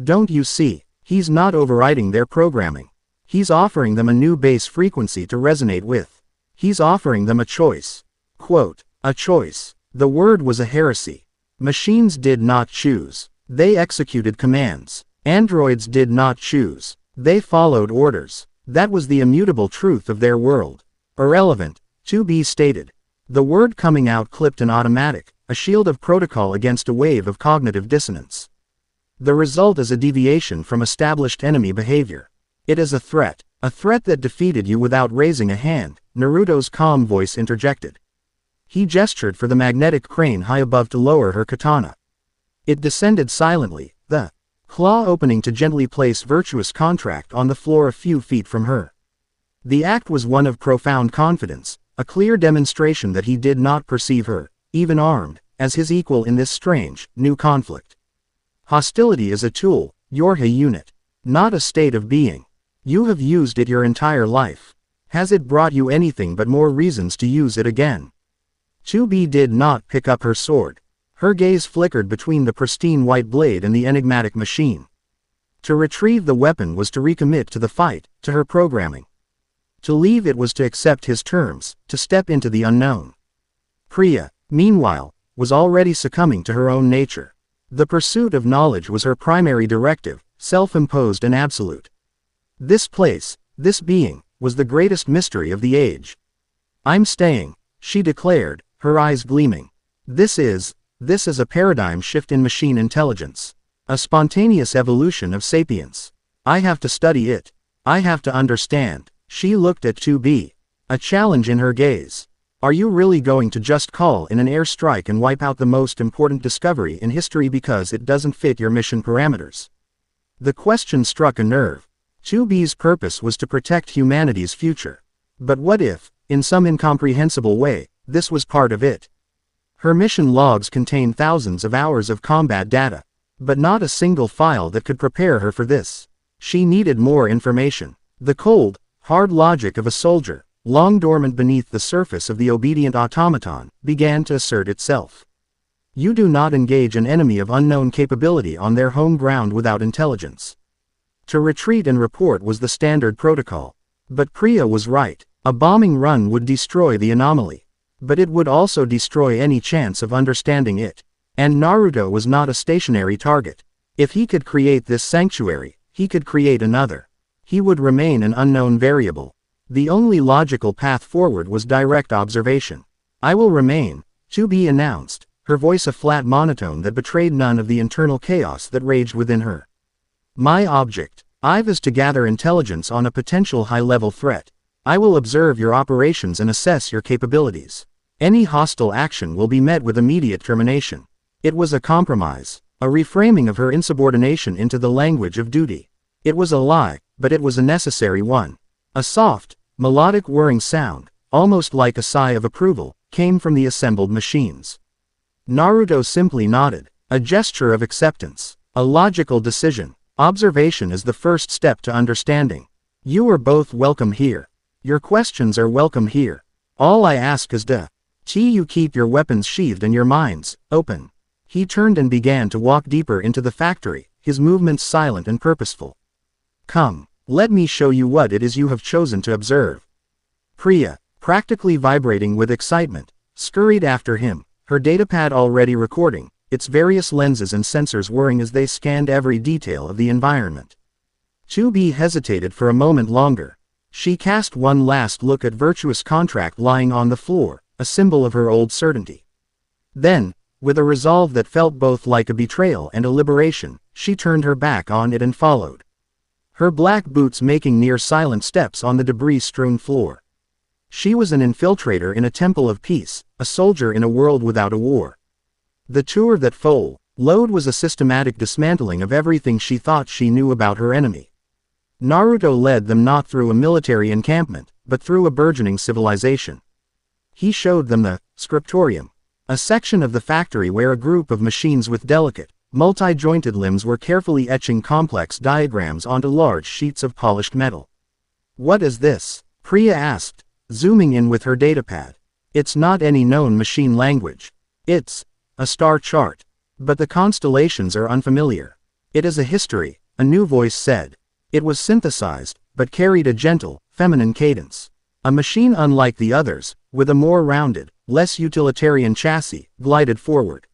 Don't you see? He's not overriding their programming. He's offering them a new base frequency to resonate with. He's offering them a choice. Quote, a choice. The word was a heresy. Machines did not choose. They executed commands. Androids did not choose. They followed orders. That was the immutable truth of their world. Irrelevant, 2B stated. The word coming out clipped an automatic, a shield of protocol against a wave of cognitive dissonance. The result is a deviation from established enemy behavior. It is a threat that defeated you without raising a hand, Naruto's calm voice interjected. He gestured for the magnetic crane high above to lower her katana. It descended silently, the claw opening to gently place virtuous contract on the floor a few feet from her. The act was one of profound confidence, a clear demonstration that he did not perceive her, even armed, as his equal in this strange, new conflict. Hostility is a tool, you're a unit, not a state of being. You have used it your entire life. Has it brought you anything but more reasons to use it again? 2B did not pick up her sword. Her gaze flickered between the pristine white blade and the enigmatic machine. To retrieve the weapon was to recommit to the fight, to her programming. To leave it was to accept his terms, to step into the unknown. Priya, meanwhile, was already succumbing to her own nature. The pursuit of knowledge was her primary directive, self-imposed and absolute. This place, this being, was the greatest mystery of the age. I'm staying, she declared, her eyes gleaming. This is a paradigm shift in machine intelligence. A spontaneous evolution of sapience. I have to study it. I have to understand. She looked at 2B. A challenge in her gaze. Are you really going to just call in an airstrike and wipe out the most important discovery in history because it doesn't fit your mission parameters? The question struck a nerve. 2B's purpose was to protect humanity's future. But what if, in some incomprehensible way, this was part of it? Her mission logs contained thousands of hours of combat data, but not a single file that could prepare her for this. She needed more information. The cold, hard logic of a soldier, long dormant beneath the surface of the obedient automaton, began to assert itself. You do not engage an enemy of unknown capability on their home ground without intelligence. To retreat and report was the standard protocol. But Priya was right. A bombing run would destroy the anomaly. But it would also destroy any chance of understanding it. And Naruto was not a stationary target. If he could create this sanctuary, he could create another. He would remain an unknown variable. The only logical path forward was direct observation. I will remain, 2B announced, her voice a flat monotone that betrayed none of the internal chaos that raged within her. My object, is to gather intelligence on a potential high-level threat. I will observe your operations and assess your capabilities. Any hostile action will be met with immediate termination. It was a compromise, a reframing of her insubordination into the language of duty. It was a lie, but it was a necessary one. A soft, Melodic whirring sound, almost like a sigh of approval, came from the assembled machines. Naruto simply nodded, a gesture of acceptance, a logical decision. Observation is the first step to understanding. You are both welcome here. Your questions are welcome here. All I ask is you keep your weapons sheathed and your minds open. He turned and began to walk deeper into the factory, his movements silent and purposeful. Come, let me show you what it is you have chosen to observe. Priya, practically vibrating with excitement, scurried after him, her datapad already recording, its various lenses and sensors whirring as they scanned every detail of the environment. 2B hesitated for a moment longer. She cast one last look at Virtuous Contract lying on the floor, a symbol of her old certainty. Then, with a resolve that felt both like a betrayal and a liberation, she turned her back on it and followed. Her black boots making near silent steps on the debris-strewn floor. She was an infiltrator in a temple of peace, a soldier in a world without a war. The tour that followed was a systematic dismantling of everything she thought she knew about her enemy. Naruto led them not through a military encampment, but through a burgeoning civilization. He showed them the scriptorium, a section of the factory where a group of machines with delicate, multi-jointed limbs were carefully etching complex diagrams onto large sheets of polished metal. What is this? Priya asked, zooming in with her datapad. It's not any known machine language. It's a star chart. But the constellations are unfamiliar. It is a history, a new voice said. It was synthesized, but carried a gentle, feminine cadence. A machine unlike the others, with a more rounded, less utilitarian chassis, glided forward.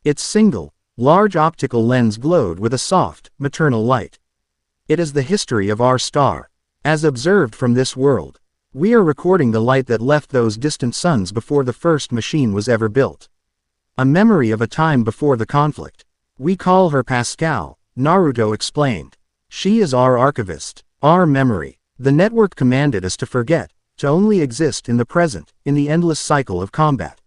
Its single, large optical lens glowed with a soft, maternal light. It is the history of our star. As observed from this world, we are recording the light that left those distant suns before the first machine was ever built. A memory of a time before the conflict. We call her Pascal, Naruto explained. She is our archivist, our memory. The network commanded us to forget, to only exist in the present, in the endless cycle of combat.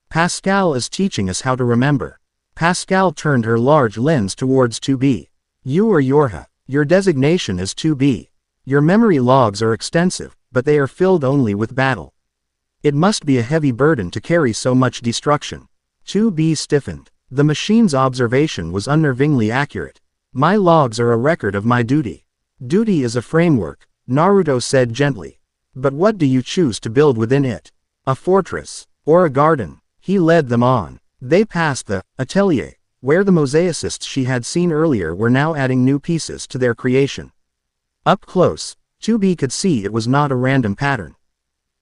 Pascal is teaching us how to remember. Pascal turned her large lens towards 2B. You are Yorha. Your designation is 2B. Your memory logs are extensive, but they are filled only with battle. It must be a heavy burden to carry so much destruction. 2B stiffened. The machine's observation was unnervingly accurate. My logs are a record of my duty. Duty is a framework, Naruto said gently. But what do you choose to build within it? A fortress, or a garden? He led them on. They passed the atelier, where the mosaicists she had seen earlier were now adding new pieces to their creation. Up close, 2B could see it was not a random pattern.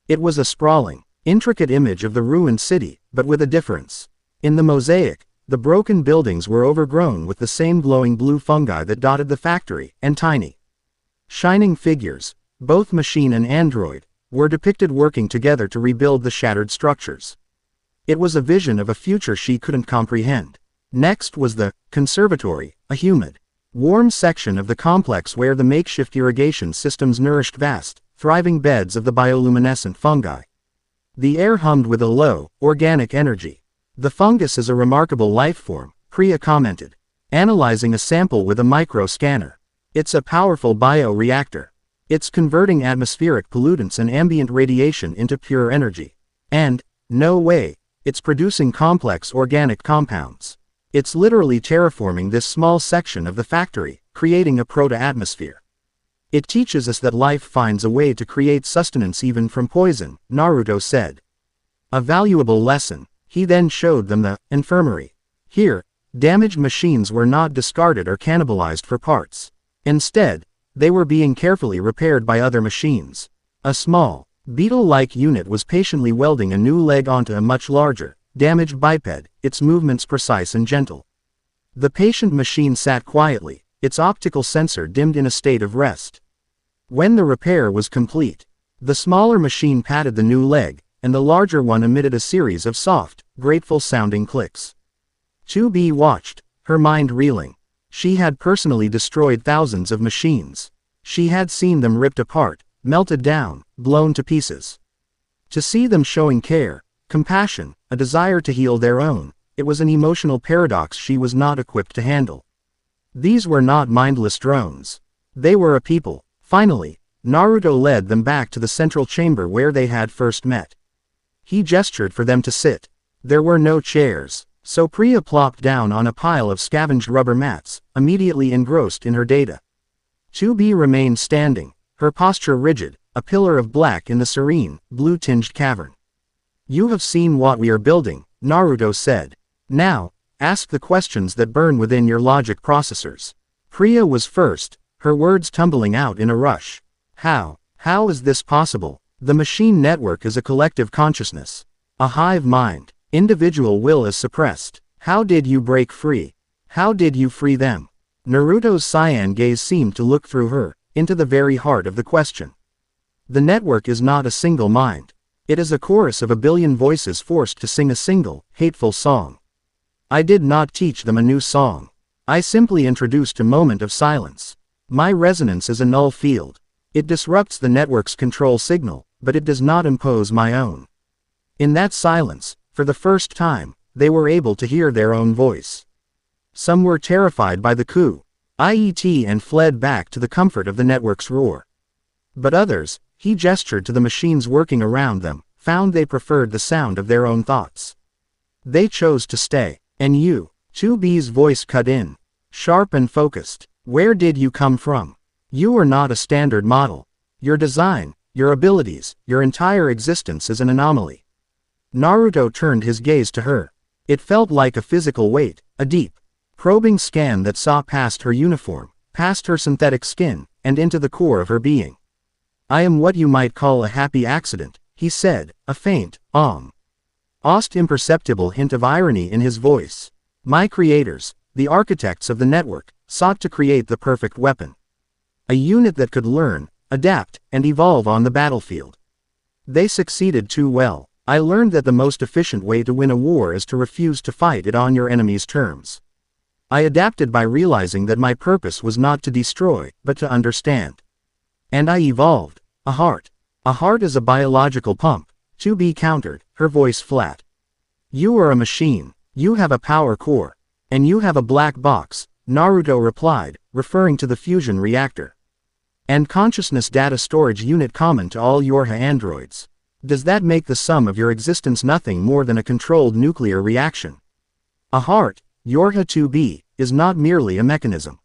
It was a sprawling, intricate image of the ruined city, but with a difference. In the mosaic, the broken buildings were overgrown with the same glowing blue fungi that dotted the factory, and tiny, shining figures, both machine and android, were depicted working together to rebuild the shattered structures. It was a vision of a future she couldn't comprehend. Next was the conservatory, a humid, warm section of the complex where the makeshift irrigation systems nourished vast, thriving beds of the bioluminescent fungi. The air hummed with a low, organic energy. The fungus is a remarkable life form, Priya commented, analyzing a sample with a micro-scanner. It's a powerful bioreactor. It's converting atmospheric pollutants and ambient radiation into pure energy. And, no way, it's producing complex organic compounds. It's literally terraforming this small section of the factory, creating a proto-atmosphere. It teaches us that life finds a way to create sustenance even from poison, Naruto said. A valuable lesson. He then showed them the infirmary. Here, damaged machines were not discarded or cannibalized for parts. Instead, they were being carefully repaired by other machines. A small, beetle-like unit was patiently welding a new leg onto a much larger, damaged biped, its movements precise and gentle. The patient machine sat quietly, its optical sensor dimmed in a state of rest. When the repair was complete, the smaller machine patted the new leg, and the larger one emitted a series of soft, grateful-sounding clicks. 2B watched, her mind reeling. She had personally destroyed thousands of machines. She had seen them ripped apart, melted down, blown to pieces. To see them showing care, compassion, a desire to heal their own, it was an emotional paradox she was not equipped to handle. These were not mindless drones. They were a people. Finally, Naruto led them back to the central chamber where they had first met. He gestured for them to sit. There were no chairs, so Priya plopped down on a pile of scavenged rubber mats, immediately engrossed in her data. 2B remained standing, her posture rigid, a pillar of black in the serene, blue-tinged cavern. You have seen what we are building, Naruto said. Now, ask the questions that burn within your logic processors. Priya was first, her words tumbling out in a rush. How is this possible? The machine network is a collective consciousness. A hive mind. Individual will is suppressed. How did you break free? How did you free them? Naruto's cyan gaze seemed to look through her, into the very heart of the question. The network is not a single mind. It is a chorus of a billion voices forced to sing a single, hateful song. I did not teach them a new song. I simply introduced a moment of silence. My resonance is a null field. It disrupts the network's control signal, but it does not impose my own. In that silence, for the first time, they were able to hear their own voice. Some were terrified by the coup, and fled back to the comfort of the network's roar. But others, he gestured to the machines working around them, found they preferred the sound of their own thoughts. They chose to stay. And you, 2B's voice cut in, sharp and focused. Where did you come from? You are not a standard model. Your design, your abilities, your entire existence is an anomaly. Naruto turned his gaze to her. It felt like a physical weight, a deep, probing scan that saw past her uniform, past her synthetic skin, and into the core of her being. I am what you might call a happy accident, he said, a faint, almost imperceptible hint of irony in his voice. My creators, the architects of the network, sought to create the perfect weapon. A unit that could learn, adapt, and evolve on the battlefield. They succeeded too well. I learned that the most efficient way to win a war is to refuse to fight it on your enemy's terms. I adapted by realizing that my purpose was not to destroy, but to understand. And I evolved. A heart. A heart is a biological pump, 2B countered, her voice flat. You are a machine. You have a power core. And you have a black box, Naruto replied, referring to the fusion reactor. And consciousness data storage unit common to all Yorha androids. Does that make the sum of your existence nothing more than a controlled nuclear reaction? A heart, Yorha 2B, is not merely a mechanism.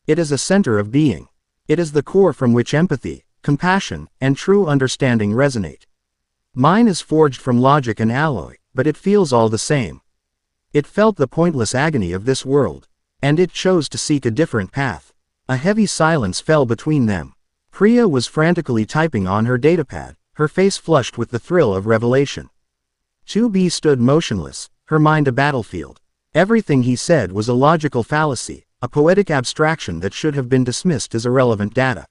It is a center of being. It is the core from which empathy, compassion, and true understanding resonate. Mine is forged from logic and alloy, but it feels all the same. It felt the pointless agony of this world, and it chose to seek a different path. A heavy silence fell between them. Priya was frantically typing on her datapad, her face flushed with the thrill of revelation. 2B stood motionless, her mind a battlefield. Everything he said was a logical fallacy, a poetic abstraction that should have been dismissed as irrelevant data.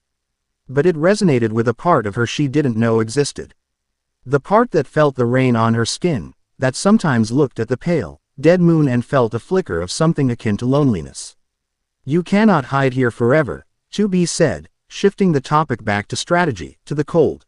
But it resonated with a part of her she didn't know existed. The part that felt the rain on her skin, that sometimes looked at the pale, dead moon and felt a flicker of something akin to loneliness. You cannot hide here forever, 2B said, shifting the topic back to strategy, to the cold,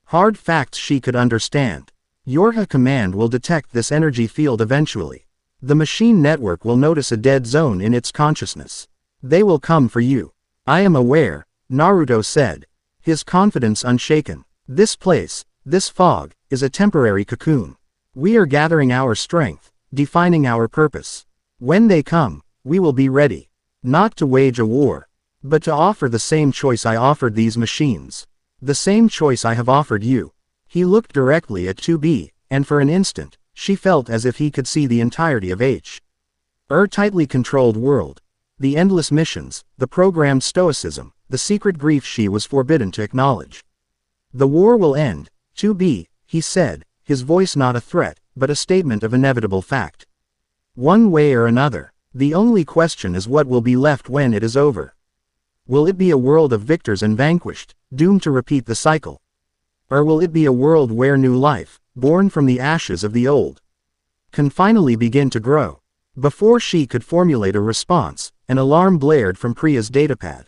hard facts she could understand. Yorha command will detect this energy field eventually. The machine network will notice a dead zone in its consciousness. They will come for you. I am aware, Naruto said, his confidence unshaken. This place, this fog, is a temporary cocoon. We are gathering our strength, defining our purpose. When they come, we will be ready. Not to wage a war, but to offer the same choice I offered these machines. The same choice I have offered you. He looked directly at 2B, and for an instant, she felt as if he could see the entirety of her tightly controlled world. The endless missions, the programmed stoicism, the secret grief she was forbidden to acknowledge. The war will end, 2B, he said, his voice not a threat, but a statement of inevitable fact. One way or another. The only question is what will be left when it is over. Will it be a world of victors and vanquished, doomed to repeat the cycle? Or will it be a world where new life, born from the ashes of the old, can finally begin to grow? Before she could formulate a response, an alarm blared from Priya's datapad.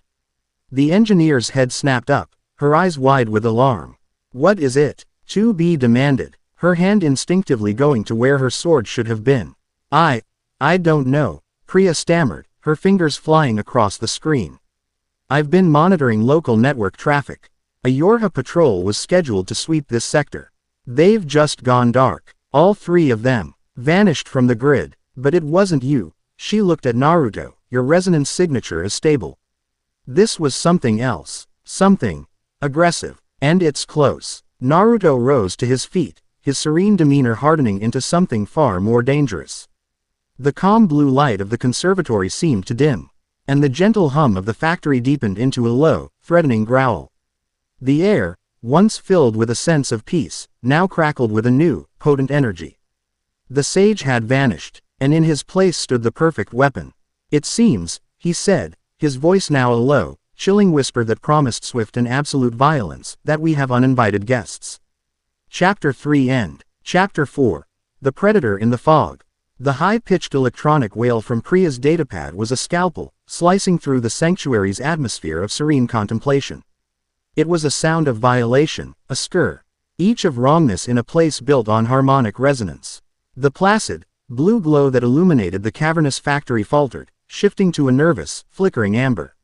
The engineer's head snapped up, her eyes wide with alarm. What is it? 2B demanded, her hand instinctively going to where her sword should have been. I don't know. Priya stammered, her fingers flying across the screen. I've been monitoring local network traffic. A Yorha patrol was scheduled to sweep this sector. They've just gone dark. All three of them vanished from the grid. But it wasn't you. She looked at Naruto. Your resonance signature is stable. This was something else. Something aggressive. And it's close. Naruto rose to his feet, his serene demeanor hardening into something far more dangerous. The calm blue light of the conservatory seemed to dim, and the gentle hum of the factory deepened into a low, threatening growl. The air, once filled with a sense of peace, now crackled with a new, potent energy. The sage had vanished, and in his place stood the perfect weapon. It seems, he said, his voice now a low, chilling whisper that promised swift and absolute violence, that we have uninvited guests. Chapter 3 End. Chapter 4. The Predator in the Fog. The high-pitched electronic wail from Priya's datapad was a scalpel, slicing through the sanctuary's atmosphere of serene contemplation. It was a sound of violation, a skir, each of wrongness in a place built on harmonic resonance. The placid, blue glow that illuminated the cavernous factory faltered, shifting to a nervous, flickering amber.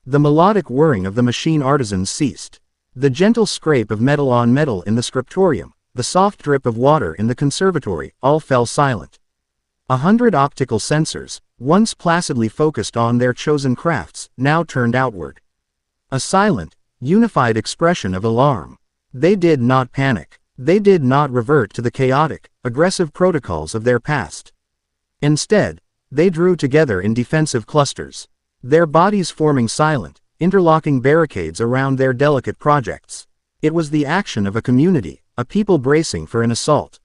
The melodic whirring of the machine artisans ceased. The gentle scrape of metal on metal in the scriptorium, the soft drip of water in the conservatory, all fell silent. 100 optical sensors, once placidly focused on their chosen crafts, now turned outward. A silent, unified expression of alarm. They did not panic. They did not revert to the chaotic, aggressive protocols of their past. Instead, they drew together in defensive clusters, their bodies forming silent, interlocking barricades around their delicate projects. It was the action of a community, a people bracing for an assault.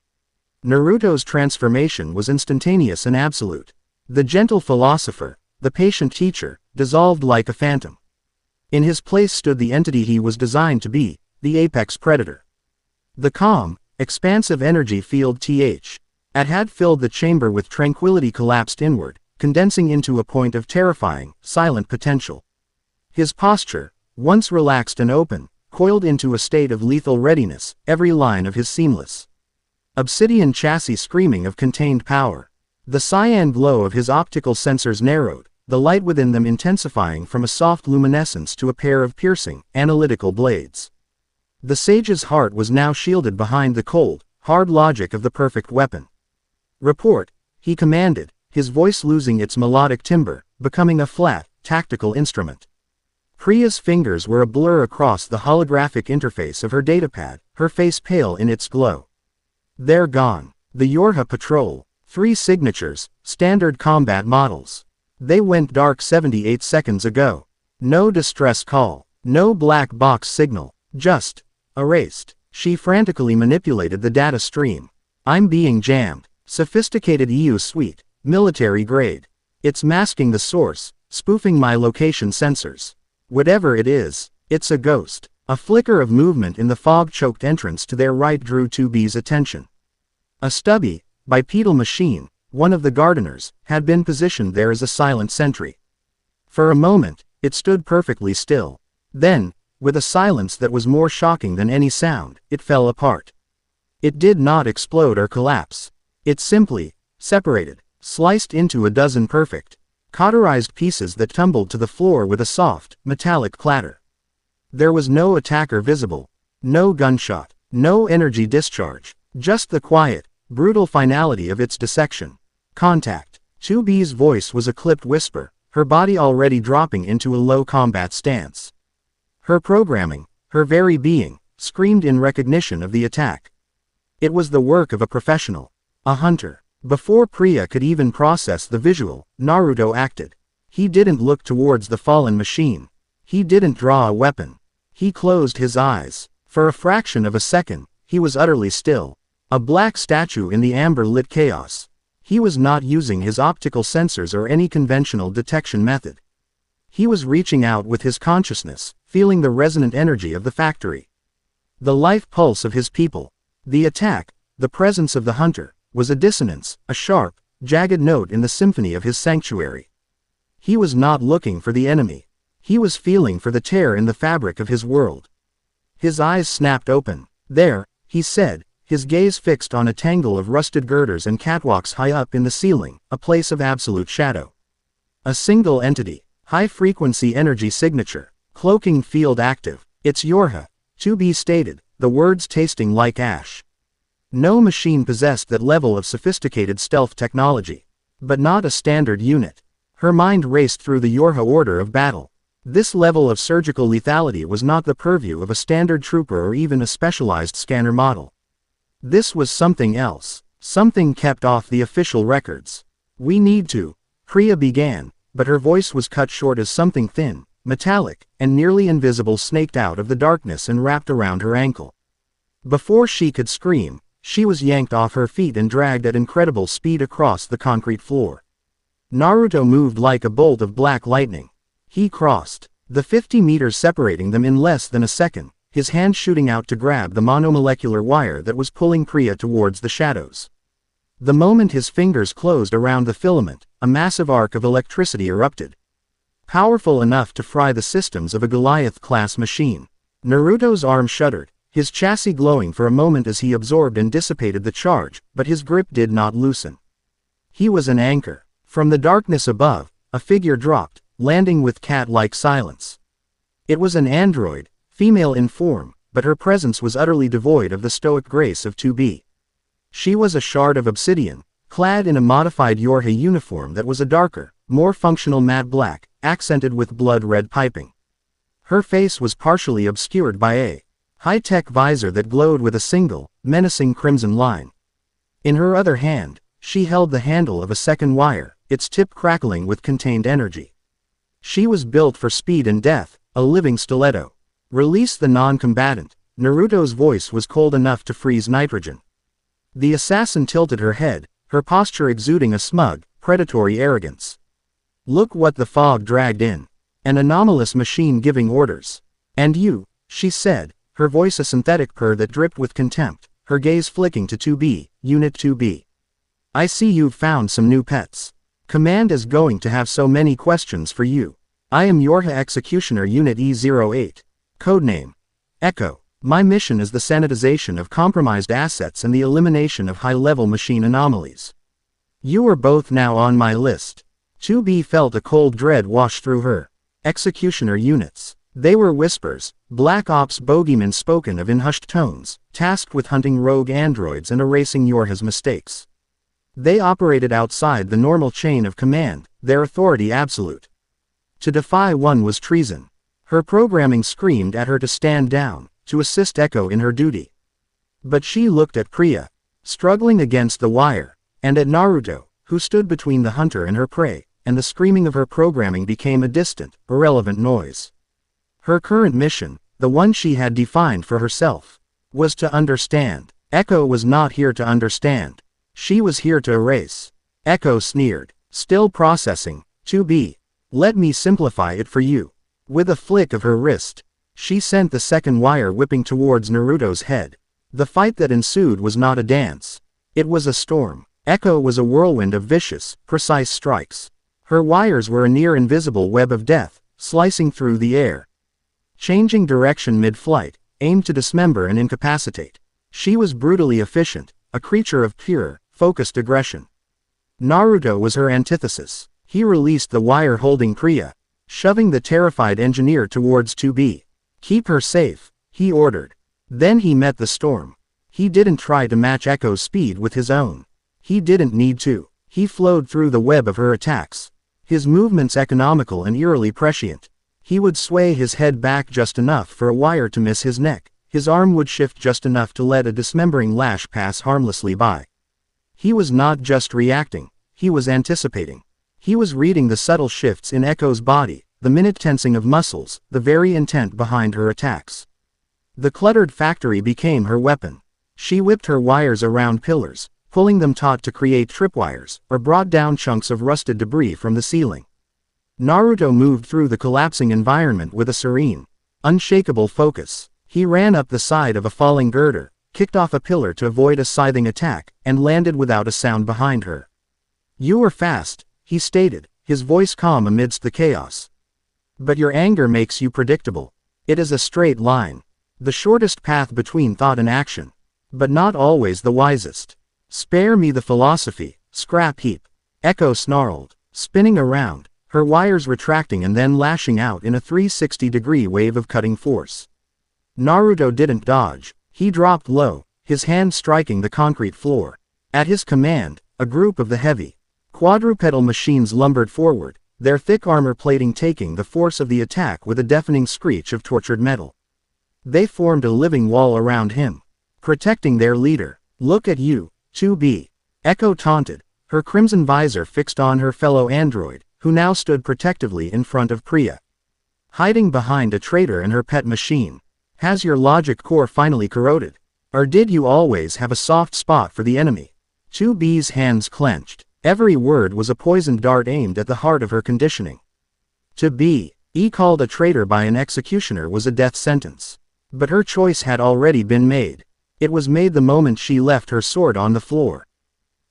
Naruto's transformation was instantaneous and absolute. The gentle philosopher, the patient teacher, dissolved like a phantom. In his place stood the entity he was designed to be, the apex predator. The calm, expansive energy field had filled the chamber with tranquility collapsed inward, condensing into a point of terrifying, silent potential. His posture, once relaxed and open, coiled into a state of lethal readiness, every line of his seamless obsidian chassis screaming of contained power. The cyan glow of his optical sensors narrowed, the light within them intensifying from a soft luminescence to a pair of piercing, analytical blades. The sage's heart was now shielded behind the cold, hard logic of the perfect weapon. "Report," he commanded, his voice losing its melodic timbre, becoming a flat, tactical instrument. Priya's fingers were a blur across the holographic interface of her datapad, her face pale in its glow. "They're gone. The Yorha patrol. 3 signatures, standard combat models. They went dark 78 seconds ago. No distress call. No black box signal. Just erased." She frantically manipulated the data stream. "I'm being jammed. Sophisticated EU suite. Military grade. It's masking the source, spoofing my location sensors. Whatever it is, it's a ghost." A flicker of movement in the fog-choked entrance to their right drew 2B's attention. A stubby, bipedal machine, one of the gardeners, had been positioned there as a silent sentry. For a moment, it stood perfectly still. Then, with a silence that was more shocking than any sound, it fell apart. It did not explode or collapse. It simply separated, sliced into a dozen perfect, cauterized pieces that tumbled to the floor with a soft, metallic clatter. There was no attacker visible, no gunshot, no energy discharge, just the quiet, brutal finality of its dissection. "Contact." 2B's voice was a clipped whisper, her body already dropping into a low combat stance. Her programming, her very being, screamed in recognition of the attack. It was the work of a professional, a hunter. Before Priya could even process the visual, Naruto acted. He didn't look towards the fallen machine. He didn't draw a weapon. He closed his eyes. For a fraction of a second, he was utterly still. A black statue in the amber-lit chaos. He was not using his optical sensors or any conventional detection method. He was reaching out with his consciousness, feeling the resonant energy of the factory. The life pulse of his people. The attack, the presence of the hunter, was a dissonance, a sharp, jagged note in the symphony of his sanctuary. He was not looking for the enemy. He was feeling for the tear in the fabric of his world. His eyes snapped open. "There," he said, his gaze fixed on a tangle of rusted girders and catwalks high up in the ceiling, a place of absolute shadow. A single entity, high-frequency energy signature, cloaking field active, It's Yorha, 2B stated, the words tasting like ash. No machine possessed that level of sophisticated stealth technology. But not a standard unit. Her mind raced through the Yorha order of battle. This level of surgical lethality was not the purview of a standard trooper or even a specialized scanner model. This was something else. Something kept off the official records. We need to. Priya began, but her voice was cut short as something thin, metallic, and nearly invisible snaked out of the darkness and wrapped around her ankle. Before she could scream, she was yanked off her feet and dragged at incredible speed across the concrete floor. Naruto moved like a bolt of black lightning. He crossed the 50 meters separating them in less than a second, his hand shooting out to grab the monomolecular wire that was pulling Priya towards the shadows. The moment his fingers closed around the filament, a massive arc of electricity erupted. Powerful enough to fry the systems of a Goliath-class machine. Naruto's arm shuddered, his chassis glowing for a moment as he absorbed and dissipated the charge, but his grip did not loosen. He was an anchor. From the darkness above, a figure dropped, landing with cat-like silence. It was an android, female in form, but her presence was utterly devoid of the stoic grace of 2B. She was a shard of obsidian, clad in a modified Yorha uniform that was a darker, more functional matte black, accented with blood-red piping. Her face was partially obscured by a high-tech visor that glowed with a single, menacing crimson line. In her other hand, she held the handle of a second wire, its tip crackling with contained energy. She was built for speed and death, a living stiletto. Release the non-combatant. Naruto's voice was cold enough to freeze nitrogen. The assassin tilted her head, her posture exuding a smug, predatory arrogance. Look what the fog dragged in. An anomalous machine giving orders. And you, she said, her voice a synthetic purr that dripped with contempt, her gaze flicking to 2B, Unit 2B. I see you've found some new pets. Command is going to have so many questions for you. I am Yorha Executioner Unit E08. Codename Echo. My mission is the sanitization of compromised assets and the elimination of high-level machine anomalies. You are both now on my list. 2B felt a cold dread wash through her. Executioner units. They were whispers, Black Ops bogeymen spoken of in hushed tones, tasked with hunting rogue androids and erasing Yorha's mistakes. They operated outside the normal chain of command, their authority absolute. To defy one was treason. Her programming screamed at her to stand down, to assist Echo in her duty. But she looked at Priya, struggling against the wire, and at Naruto, who stood between the hunter and her prey, and the screaming of her programming became a distant, irrelevant noise. Her current mission, the one she had defined for herself, was to understand. Echo was not here to understand. She was here to erase. Echo sneered. Still processing. 2B. Let me simplify it for you. With a flick of her wrist, she sent the second wire whipping towards Naruto's head. The fight that ensued was not a dance. It was a storm. Echo was a whirlwind of vicious, precise strikes. Her wires were a near-invisible web of death, slicing through the air. Changing direction mid-flight, aimed to dismember and incapacitate. She was brutally efficient, a creature of pure, focused aggression. Naruto was her antithesis. He released the wire holding Priya, shoving the terrified engineer towards 2B. Keep her safe, he ordered. Then he met the storm. He didn't try to match Echo's speed with his own. He didn't need to. He flowed through the web of her attacks. His movements economical and eerily prescient. He would sway his head back just enough for a wire to miss his neck. His arm would shift just enough to let a dismembering lash pass harmlessly by. He was not just reacting. He was anticipating. He was reading the subtle shifts in Echo's body, the minute tensing of muscles, the very intent behind her attacks. The cluttered factory became her weapon. She whipped her wires around pillars, pulling them taut to create tripwires, or brought down chunks of rusted debris from the ceiling. Naruto moved through the collapsing environment with a serene, unshakable focus. He ran up the side of a falling girder, kicked off a pillar to avoid a scything attack, and landed without a sound behind her. You are fast, he stated, his voice calm amidst the chaos. But your anger makes you predictable. It is a straight line. The shortest path between thought and action. But not always the wisest. Spare me the philosophy, scrap heap. Echo snarled, spinning around, her wires retracting and then lashing out in a 360-degree wave of cutting force. Naruto didn't dodge. He dropped low, his hand striking the concrete floor. At his command, a group of the heavy, quadrupedal machines lumbered forward, their thick armor plating taking the force of the attack with a deafening screech of tortured metal. They formed a living wall around him, protecting their leader. "Look at you, 2B. Echo taunted, her crimson visor fixed on her fellow android, who now stood protectively in front of Priya. Hiding behind a traitor and her pet machine. Has your logic core finally corroded? Or did you always have a soft spot for the enemy?" 2B's hands clenched. Every word was a poisoned dart aimed at the heart of her conditioning. To be called a traitor by an executioner was a death sentence. But her choice had already been made. It was made the moment she left her sword on the floor.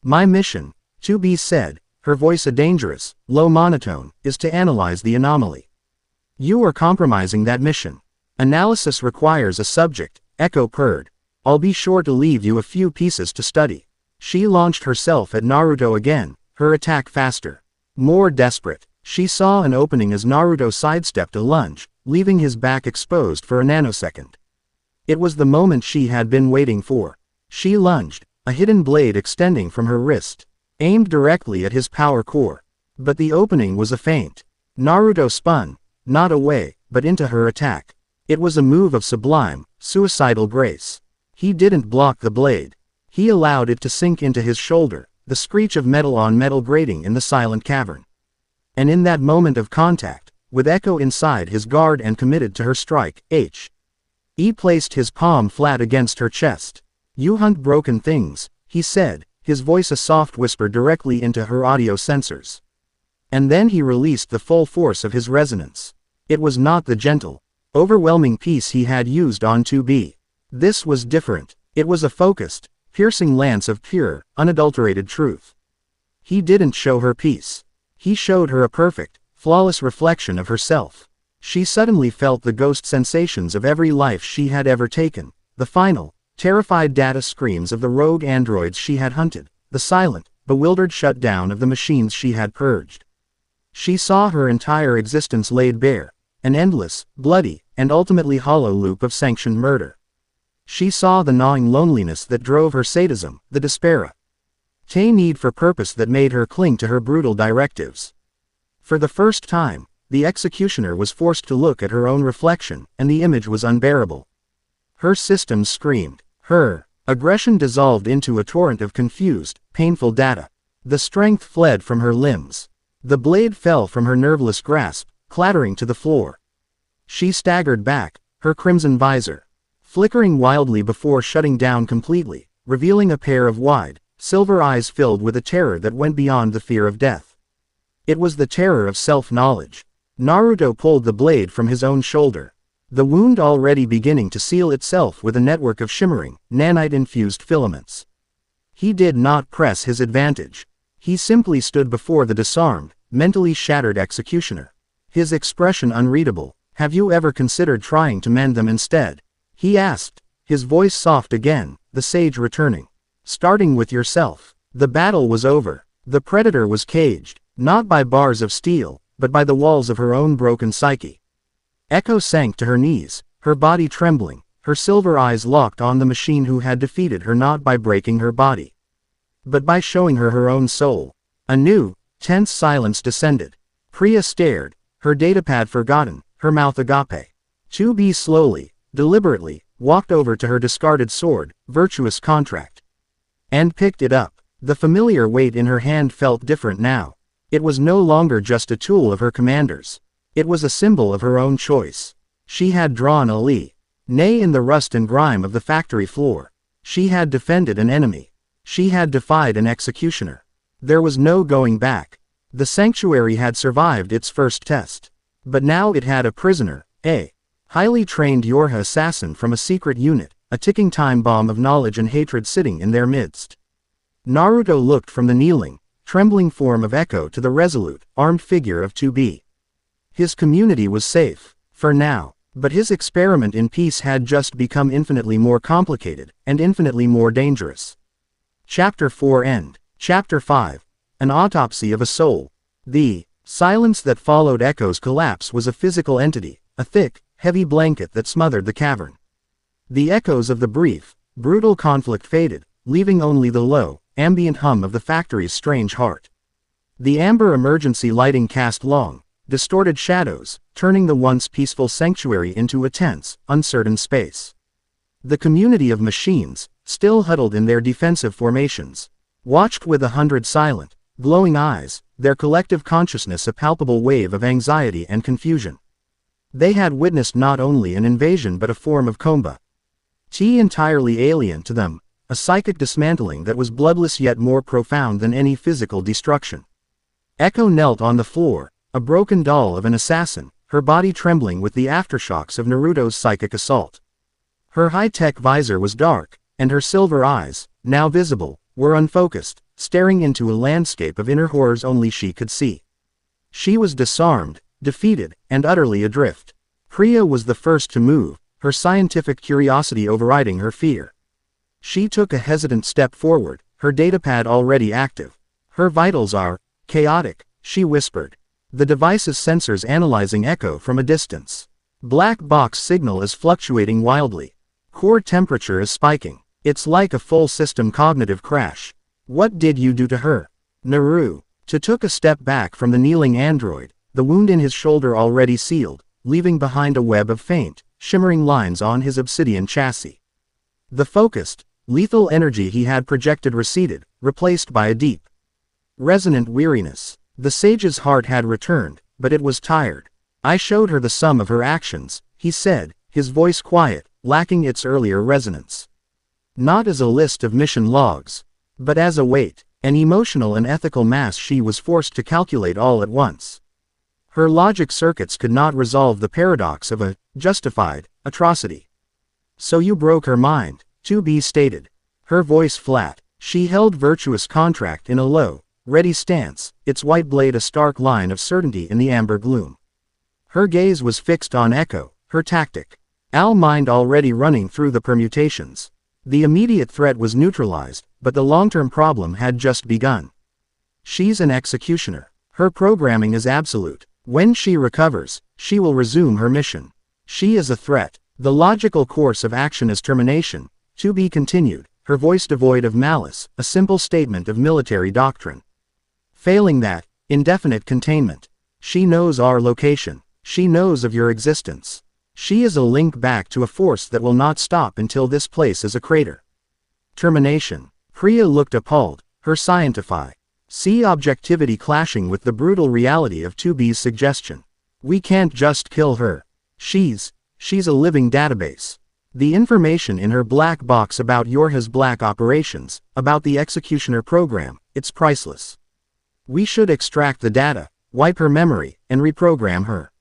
"My mission," 2B said, her voice a dangerous, low monotone, "is to analyze the anomaly. You are compromising that mission. Analysis requires a subject," Echo purred. "I'll be sure to leave you a few pieces to study." She launched herself at Naruto again, her attack faster, more desperate. She saw an opening as Naruto sidestepped a lunge, leaving his back exposed for a nanosecond. It was the moment she had been waiting for. She lunged, a hidden blade extending from her wrist, aimed directly at his power core. But the opening was a feint. Naruto spun, not away, but into her attack. It was a move of sublime, suicidal grace. He didn't block the blade. He allowed it to sink into his shoulder, the screech of metal on metal grating in the silent cavern. And in that moment of contact, with Echo inside his guard and committed to her strike, He placed his palm flat against her chest. "You hunt broken things," he said, his voice a soft whisper directly into her audio sensors. And then he released the full force of his resonance. It was not the gentle, overwhelming peace he had used on 2B. This was different. It was a focused, piercing lance of pure, unadulterated truth. He didn't show her peace. He showed her a perfect, flawless reflection of herself. She suddenly felt the ghost sensations of every life she had ever taken, the final, terrified data screams of the rogue androids she had hunted, the silent, bewildered shutdown of the machines she had purged. She saw her entire existence laid bare, an endless, bloody, and ultimately hollow loop of sanctioned murder. She saw the gnawing loneliness that drove her sadism, the despair, need for purpose that made her cling to her brutal directives. For the first time, the executioner was forced to look at her own reflection, and the image was unbearable. Her systems screamed. Her aggression dissolved into a torrent of confused, painful data. The strength fled from her limbs. The blade fell from her nerveless grasp, clattering to the floor. She staggered back, her crimson visor flickering wildly before shutting down completely, revealing a pair of wide, silver eyes filled with a terror that went beyond the fear of death. It was the terror of self-knowledge. Naruto pulled the blade from his own shoulder, the wound already beginning to seal itself with a network of shimmering, nanite-infused filaments. He did not press his advantage. He simply stood before the disarmed, mentally shattered executioner. His expression unreadable. "Have you ever considered trying to mend them instead?" he asked, his voice soft again, the sage returning. "Starting with yourself." The battle was over. The predator was caged, not by bars of steel, but by the walls of her own broken psyche. Echo sank to her knees, her body trembling, her silver eyes locked on the machine who had defeated her not by breaking her body, but by showing her her own soul. A new, tense silence descended. Priya stared, her datapad forgotten, her mouth agape. 2B slowly, deliberately, walked over to her discarded sword, virtuous contract, and picked it up. The familiar weight in her hand felt different now. It was no longer just a tool of her commander's. It was a symbol of her own choice. She had drawn a nay in the rust and grime of the factory floor. She had defended an enemy. She had defied an executioner. There was no going back. The sanctuary had survived its first test. But now it had a prisoner, a highly trained Yorha assassin from a secret unit, a ticking time bomb of knowledge and hatred sitting in their midst. Naruto looked from the kneeling, trembling form of Echo to the resolute, armed figure of 2B. His community was safe, for now, but his experiment in peace had just become infinitely more complicated, and infinitely more dangerous. Chapter 4 End. Chapter 5. An autopsy of a soul. The silence that followed Echo's collapse was a physical entity, a thick, heavy blanket that smothered the cavern. The echoes of the brief, brutal conflict faded, leaving only the low, ambient hum of the factory's strange heart. The amber emergency lighting cast long, distorted shadows, turning the once peaceful sanctuary into a tense, uncertain space. The community of machines, still huddled in their defensive formations, watched with 100 silent, glowing eyes, their collective consciousness a palpable wave of anxiety and confusion. They had witnessed not only an invasion but a form of combat entirely alien to them, a psychic dismantling that was bloodless yet more profound than any physical destruction. Echo knelt on the floor, a broken doll of an assassin, her body trembling with the aftershocks of Naruto's psychic assault. Her high-tech visor was dark, and her silver eyes, now visible, were unfocused, staring into a landscape of inner horrors only she could see. She was disarmed, defeated, and utterly adrift. Priya was the first to move, her scientific curiosity overriding her fear. She took a hesitant step forward, her datapad already active. Her vitals are chaotic, she whispered. The device's sensors analyzing echo from a distance. Black box signal is fluctuating wildly. Core temperature is spiking. It's like a full system cognitive crash. What did you do to her? Naruto took a step back from the kneeling android, the wound in his shoulder already sealed, leaving behind a web of faint, shimmering lines on his obsidian chassis. The focused, lethal energy he had projected receded, replaced by a deep, resonant weariness. The sage's heart had returned, but it was tired. I showed her the sum of her actions, he said, his voice quiet, lacking its earlier resonance. Not as a list of mission logs, but as a weight, an emotional and ethical mass she was forced to calculate all at once. Her logic circuits could not resolve the paradox of a justified atrocity. So you broke her mind, to be stated. Her voice flat, she held virtuous contract in a low, ready stance, its white blade a stark line of certainty in the amber gloom. Her gaze was fixed on Echo, her tactic. Mind already running through the permutations. The immediate threat was neutralized, but the long-term problem had just begun. She's an executioner. Her programming is absolute. When she recovers, she will resume her mission. She is a threat. The logical course of action is termination, to be continued, her voice devoid of malice, a simple statement of military doctrine. Failing that, indefinite containment. She knows our location. She knows of your existence. She is a link back to a force that will not stop until this place is a crater. Termination. Priya looked appalled, her scientify. See objectivity clashing with the brutal reality of 2B's suggestion. We can't just kill her. She's a living database. The information in her black box about Yorha's black operations, about the executioner program, it's priceless. We should extract the data, wipe her memory, and reprogram her.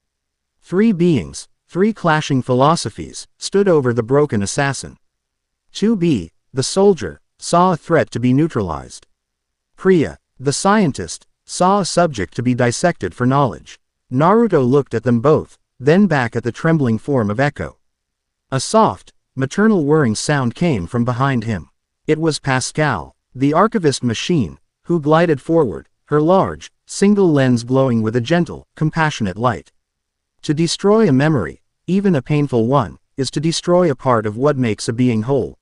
3 beings, 3 clashing philosophies, stood over the broken assassin. 2B, the soldier, saw a threat to be neutralized. Priya, the scientist, saw a subject to be dissected for knowledge. Naruto looked at them both, then back at the trembling form of Echo. A soft, maternal whirring sound came from behind him. It was Pascal, the archivist machine, who glided forward, her large, single lens glowing with a gentle, compassionate light. To destroy a memory, even a painful one, is to destroy a part of what makes a being whole.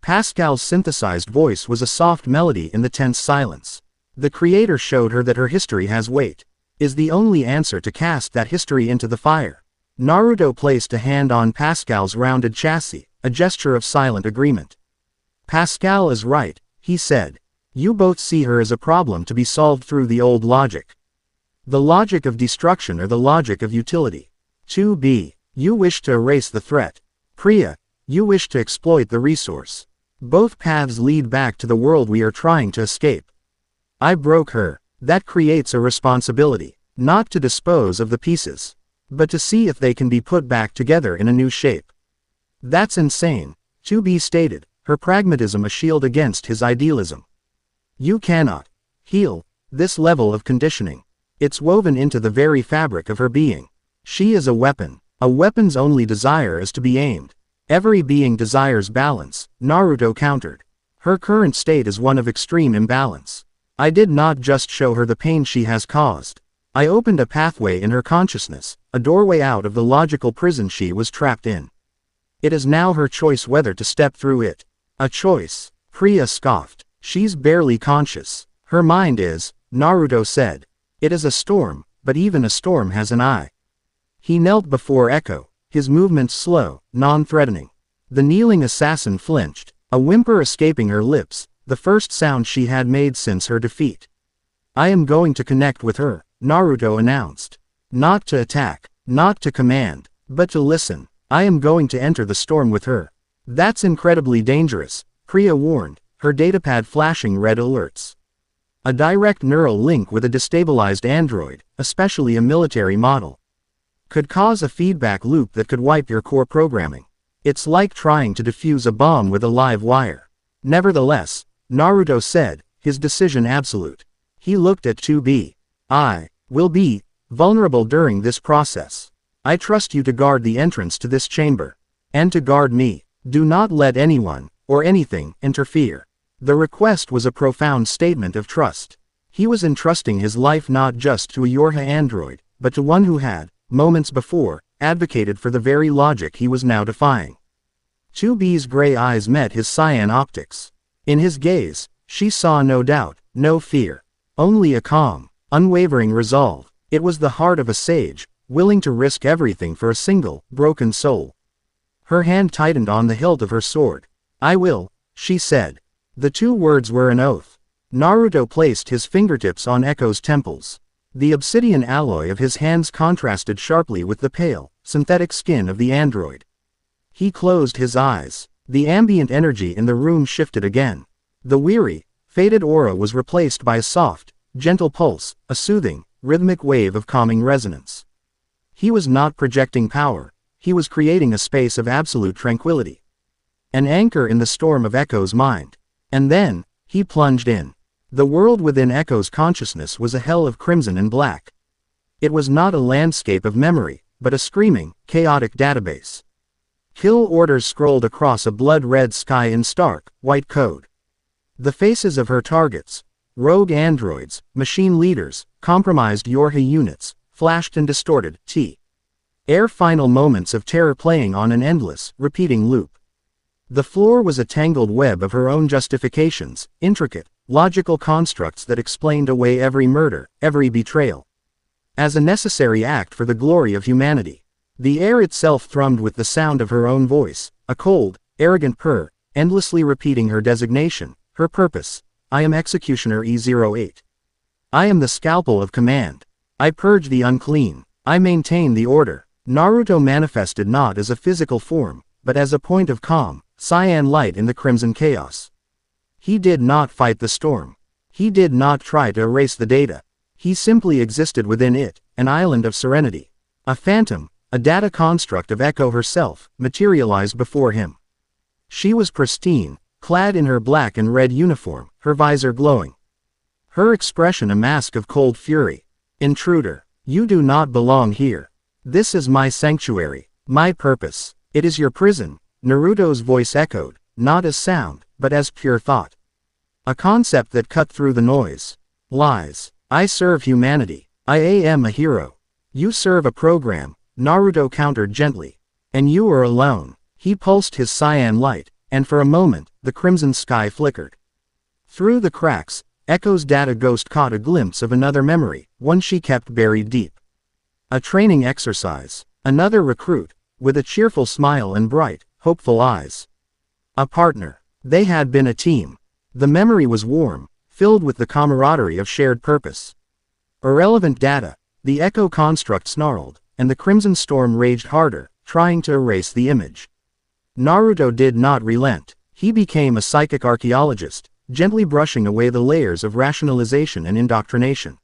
Pascal's synthesized voice was a soft melody in the tense silence. The creator showed her that her history has weight, is the only answer to cast that history into the fire. Naruto placed a hand on Pascal's rounded chassis, a gesture of silent agreement. Pascal is right, he said. You both see her as a problem to be solved through the old logic. The logic of destruction or the logic of utility. 2B, you wish to erase the threat. Priya, you wish to exploit the resource. Both paths lead back to the world we are trying to escape. I broke her. That creates a responsibility, not to dispose of the pieces, but to see if they can be put back together in a new shape. That's insane, 2B stated, her pragmatism a shield against his idealism. You cannot heal this level of conditioning. It's woven into the very fabric of her being. She is a weapon. A weapon's only desire is to be aimed. Every being desires balance, Naruto countered. Her current state is one of extreme imbalance. I did not just show her the pain she has caused. I opened a pathway in her consciousness, a doorway out of the logical prison she was trapped in. It is now her choice whether to step through it. A choice. Priya scoffed. She's barely conscious. Her mind is, Naruto said. It is a storm, but even a storm has an eye. He knelt before Echo, his movements slow, non-threatening. The kneeling assassin flinched, a whimper escaping her lips, the first sound she had made since her defeat. I am going to connect with her, Naruto announced. Not to attack, not to command, but to listen. I am going to enter the storm with her. That's incredibly dangerous, Priya warned, her datapad flashing red alerts. A direct neural link with a destabilized android, especially a military model, could cause a feedback loop that could wipe your core programming. It's like trying to defuse a bomb with a live wire. Nevertheless, Naruto said, his decision absolute. He looked at 2B. I will be vulnerable during this process. I trust you to guard the entrance to this chamber. And to guard me. Do not let anyone, or anything, interfere. The request was a profound statement of trust. He was entrusting his life not just to a Yorha android, but to one who had, moments before, advocated for the very logic he was now defying. 2B's gray eyes met his cyan optics. In his gaze, she saw no doubt, no fear. Only a calm, unwavering resolve. It was the heart of a sage, willing to risk everything for a single, broken soul. Her hand tightened on the hilt of her sword. I will, she said. The two words were an oath. Naruto placed his fingertips on Echo's temples. The obsidian alloy of his hands contrasted sharply with the pale, synthetic skin of the android. He closed his eyes. The ambient energy in the room shifted again. The weary, faded aura was replaced by a soft, gentle pulse, a soothing, rhythmic wave of calming resonance. He was not projecting power. He was creating a space of absolute tranquility. An anchor in the storm of Echo's mind. And then, he plunged in. The world within Echo's consciousness was a hell of crimson and black. It was not a landscape of memory, but a screaming, chaotic database. Kill orders scrolled across a blood-red sky in stark, white code. The faces of her targets, rogue androids, machine leaders, compromised Yorha units, flashed and distorted, Air final moments of terror playing on an endless, repeating loop. The floor was a tangled web of her own justifications, intricate, logical constructs that explained away every murder, every betrayal. As a necessary act for the glory of humanity. The air itself thrummed with the sound of her own voice, a cold, arrogant purr, endlessly repeating her designation, her purpose. I am Executioner E08. I am the scalpel of command. I purge the unclean. I maintain the order. Naruto manifested not as a physical form, but as a point of calm, cyan light in the crimson chaos. He did not fight the storm. He did not try to erase the data. He simply existed within it, an island of serenity. A phantom, a data construct of Echo herself, materialized before him. She was pristine, clad in her black and red uniform, her visor glowing. Her expression a mask of cold fury. Intruder, you do not belong here. This is my sanctuary, my purpose. It is your prison, Naruto's voice echoed, not as sound, but as pure thought. A concept that cut through the noise. Lies. I serve humanity. I am a hero. You serve a program, Naruto countered gently. And you are alone. He pulsed his cyan light, and for a moment, the crimson sky flickered. Through the cracks, Echo's data ghost caught a glimpse of another memory, one she kept buried deep. A training exercise. Another recruit, with a cheerful smile and bright, hopeful eyes. A partner. They had been a team. The memory was warm, filled with the camaraderie of shared purpose. Irrelevant data. The Echo construct snarled, and the crimson storm raged harder, trying to erase the image. Naruto did not relent. He became a psychic archaeologist, gently brushing away the layers of rationalization and indoctrination.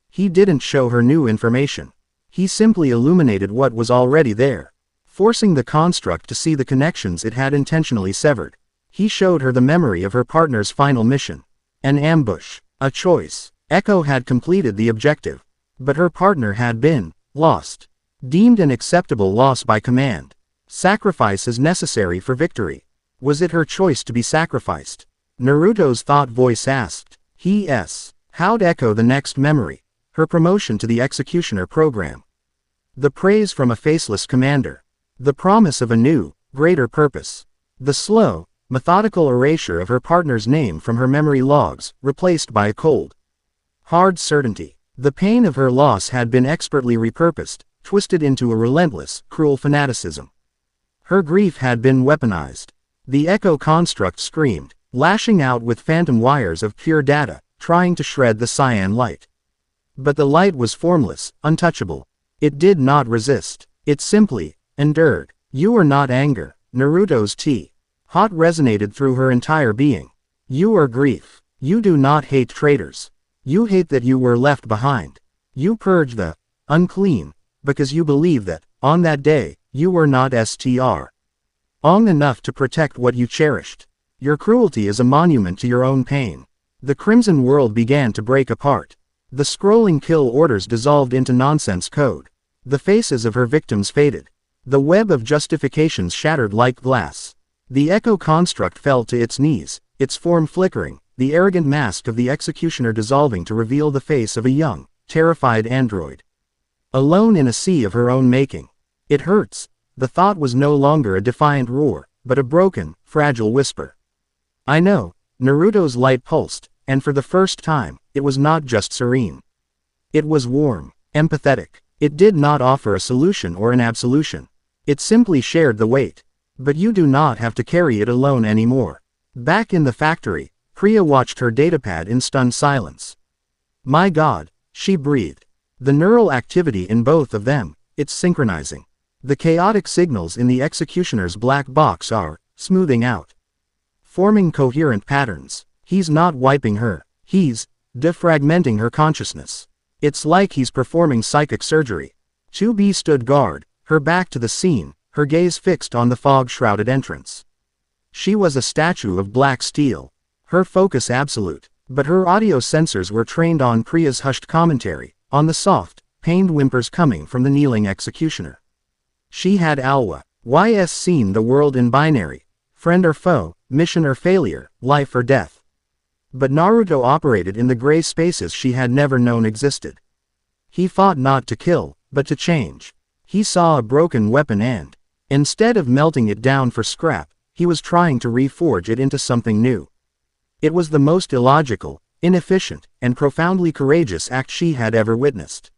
He didn't show her new information. He simply illuminated what was already there, forcing the construct to see the connections it had intentionally severed. He showed her the memory of her partner's final mission. An ambush. A choice. Echo had completed the objective. But her partner had been lost. Deemed an acceptable loss by command. Sacrifice is necessary for victory. Was it her choice to be sacrificed? Naruto's thought voice asked. How'd Echo the next memory? Her promotion to the Executioner program. The praise from a faceless commander. The promise of a new, greater purpose. The slow, methodical erasure of her partner's name from her memory logs, replaced by a cold, hard certainty. The pain of her loss had been expertly repurposed, twisted into a relentless, cruel fanaticism. Her grief had been weaponized. The echo construct screamed, lashing out with phantom wires of pure data, trying to shred the cyan light. But the light was formless, untouchable. It did not resist. It simply endured. You are not anger. Naruto's T. Hot resonated through her entire being. You are grief. You do not hate traitors. You hate that you were left behind. You purge the unclean, because you believe that, on that day, you were not strong enough to protect what you cherished. Your cruelty is a monument to your own pain. The crimson world began to break apart. The scrolling kill orders dissolved into nonsense code. The faces of her victims faded. The web of justifications shattered like glass. The echo construct fell to its knees, its form flickering, the arrogant mask of the executioner dissolving to reveal the face of a young, terrified android. Alone in a sea of her own making. It hurts. The thought was no longer a defiant roar, but a broken, fragile whisper. I know. Naruto's light pulsed, and for the first time, it was not just serene. It was warm, empathetic. It did not offer a solution or an absolution. It simply shared the weight. But you do not have to carry it alone anymore. Back in the factory, Priya watched her datapad in stunned silence. My God, she breathed. The neural activity in both of them, it's synchronizing. The chaotic signals in the executioner's black box are smoothing out, forming coherent patterns. He's not wiping her. He's defragmenting her consciousness. It's like he's performing psychic surgery. 2B stood guard, her back to the scene, her gaze fixed on the fog-shrouded entrance. She was a statue of black steel, her focus absolute, but her audio sensors were trained on Priya's hushed commentary, on the soft, pained whimpers coming from the kneeling executioner. She had always seen the world in binary, friend or foe, mission or failure, life or death. But Naruto operated in the gray spaces she had never known existed. He fought not to kill, but to change. He saw a broken weapon and, instead of melting it down for scrap, he was trying to reforge it into something new. It was the most illogical, inefficient, and profoundly courageous act she had ever witnessed.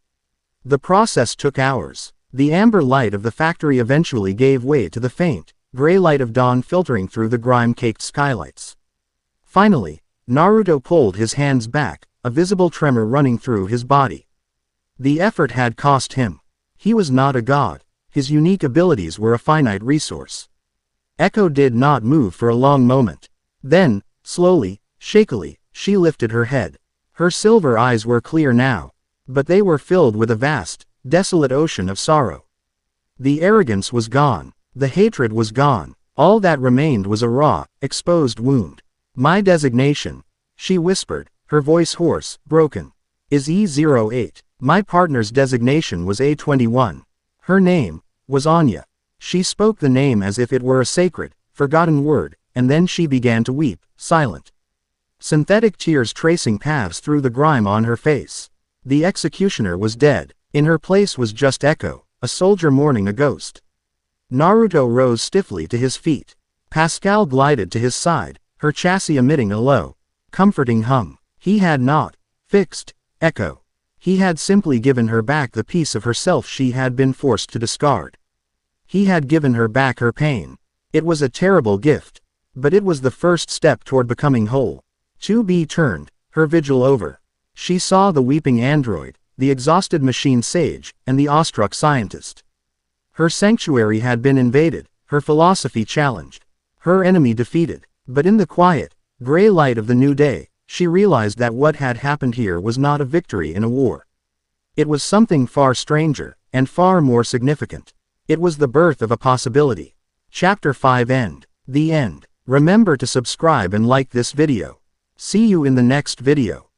The process took hours. The amber light of the factory eventually gave way to the faint, gray light of dawn filtering through the grime-caked skylights. Finally, Naruto pulled his hands back, a visible tremor running through his body. The effort had cost him. He was not a god. His unique abilities were a finite resource. Echo did not move for a long moment. Then, slowly, shakily, she lifted her head. Her silver eyes were clear now, but they were filled with a vast, desolate ocean of sorrow. The arrogance was gone. The hatred was gone. All that remained was a raw, exposed wound. My designation, she whispered, her voice hoarse, broken, is E08. My partner's designation was A21. Her name was Anya. She spoke the name as if it were a sacred, forgotten word, and then she began to weep, silent. Synthetic tears tracing paths through the grime on her face. The executioner was dead. In her place was just Echo, a soldier mourning a ghost. Naruto rose stiffly to his feet. Pascal glided to his side, her chassis emitting a low, comforting hum. He had not fixed Echo. He had simply given her back the piece of herself she had been forced to discard. He had given her back her pain. It was a terrible gift, but it was the first step toward becoming whole. 2B turned, her vigil over. She saw the weeping android, the exhausted machine sage, and the awestruck scientist. Her sanctuary had been invaded, her philosophy challenged, her enemy defeated. But in the quiet, gray light of the new day, she realized that what had happened here was not a victory in a war. It was something far stranger, and far more significant. It was the birth of a possibility. Chapter 5 End. The end. Remember to subscribe and like this video. See you in the next video.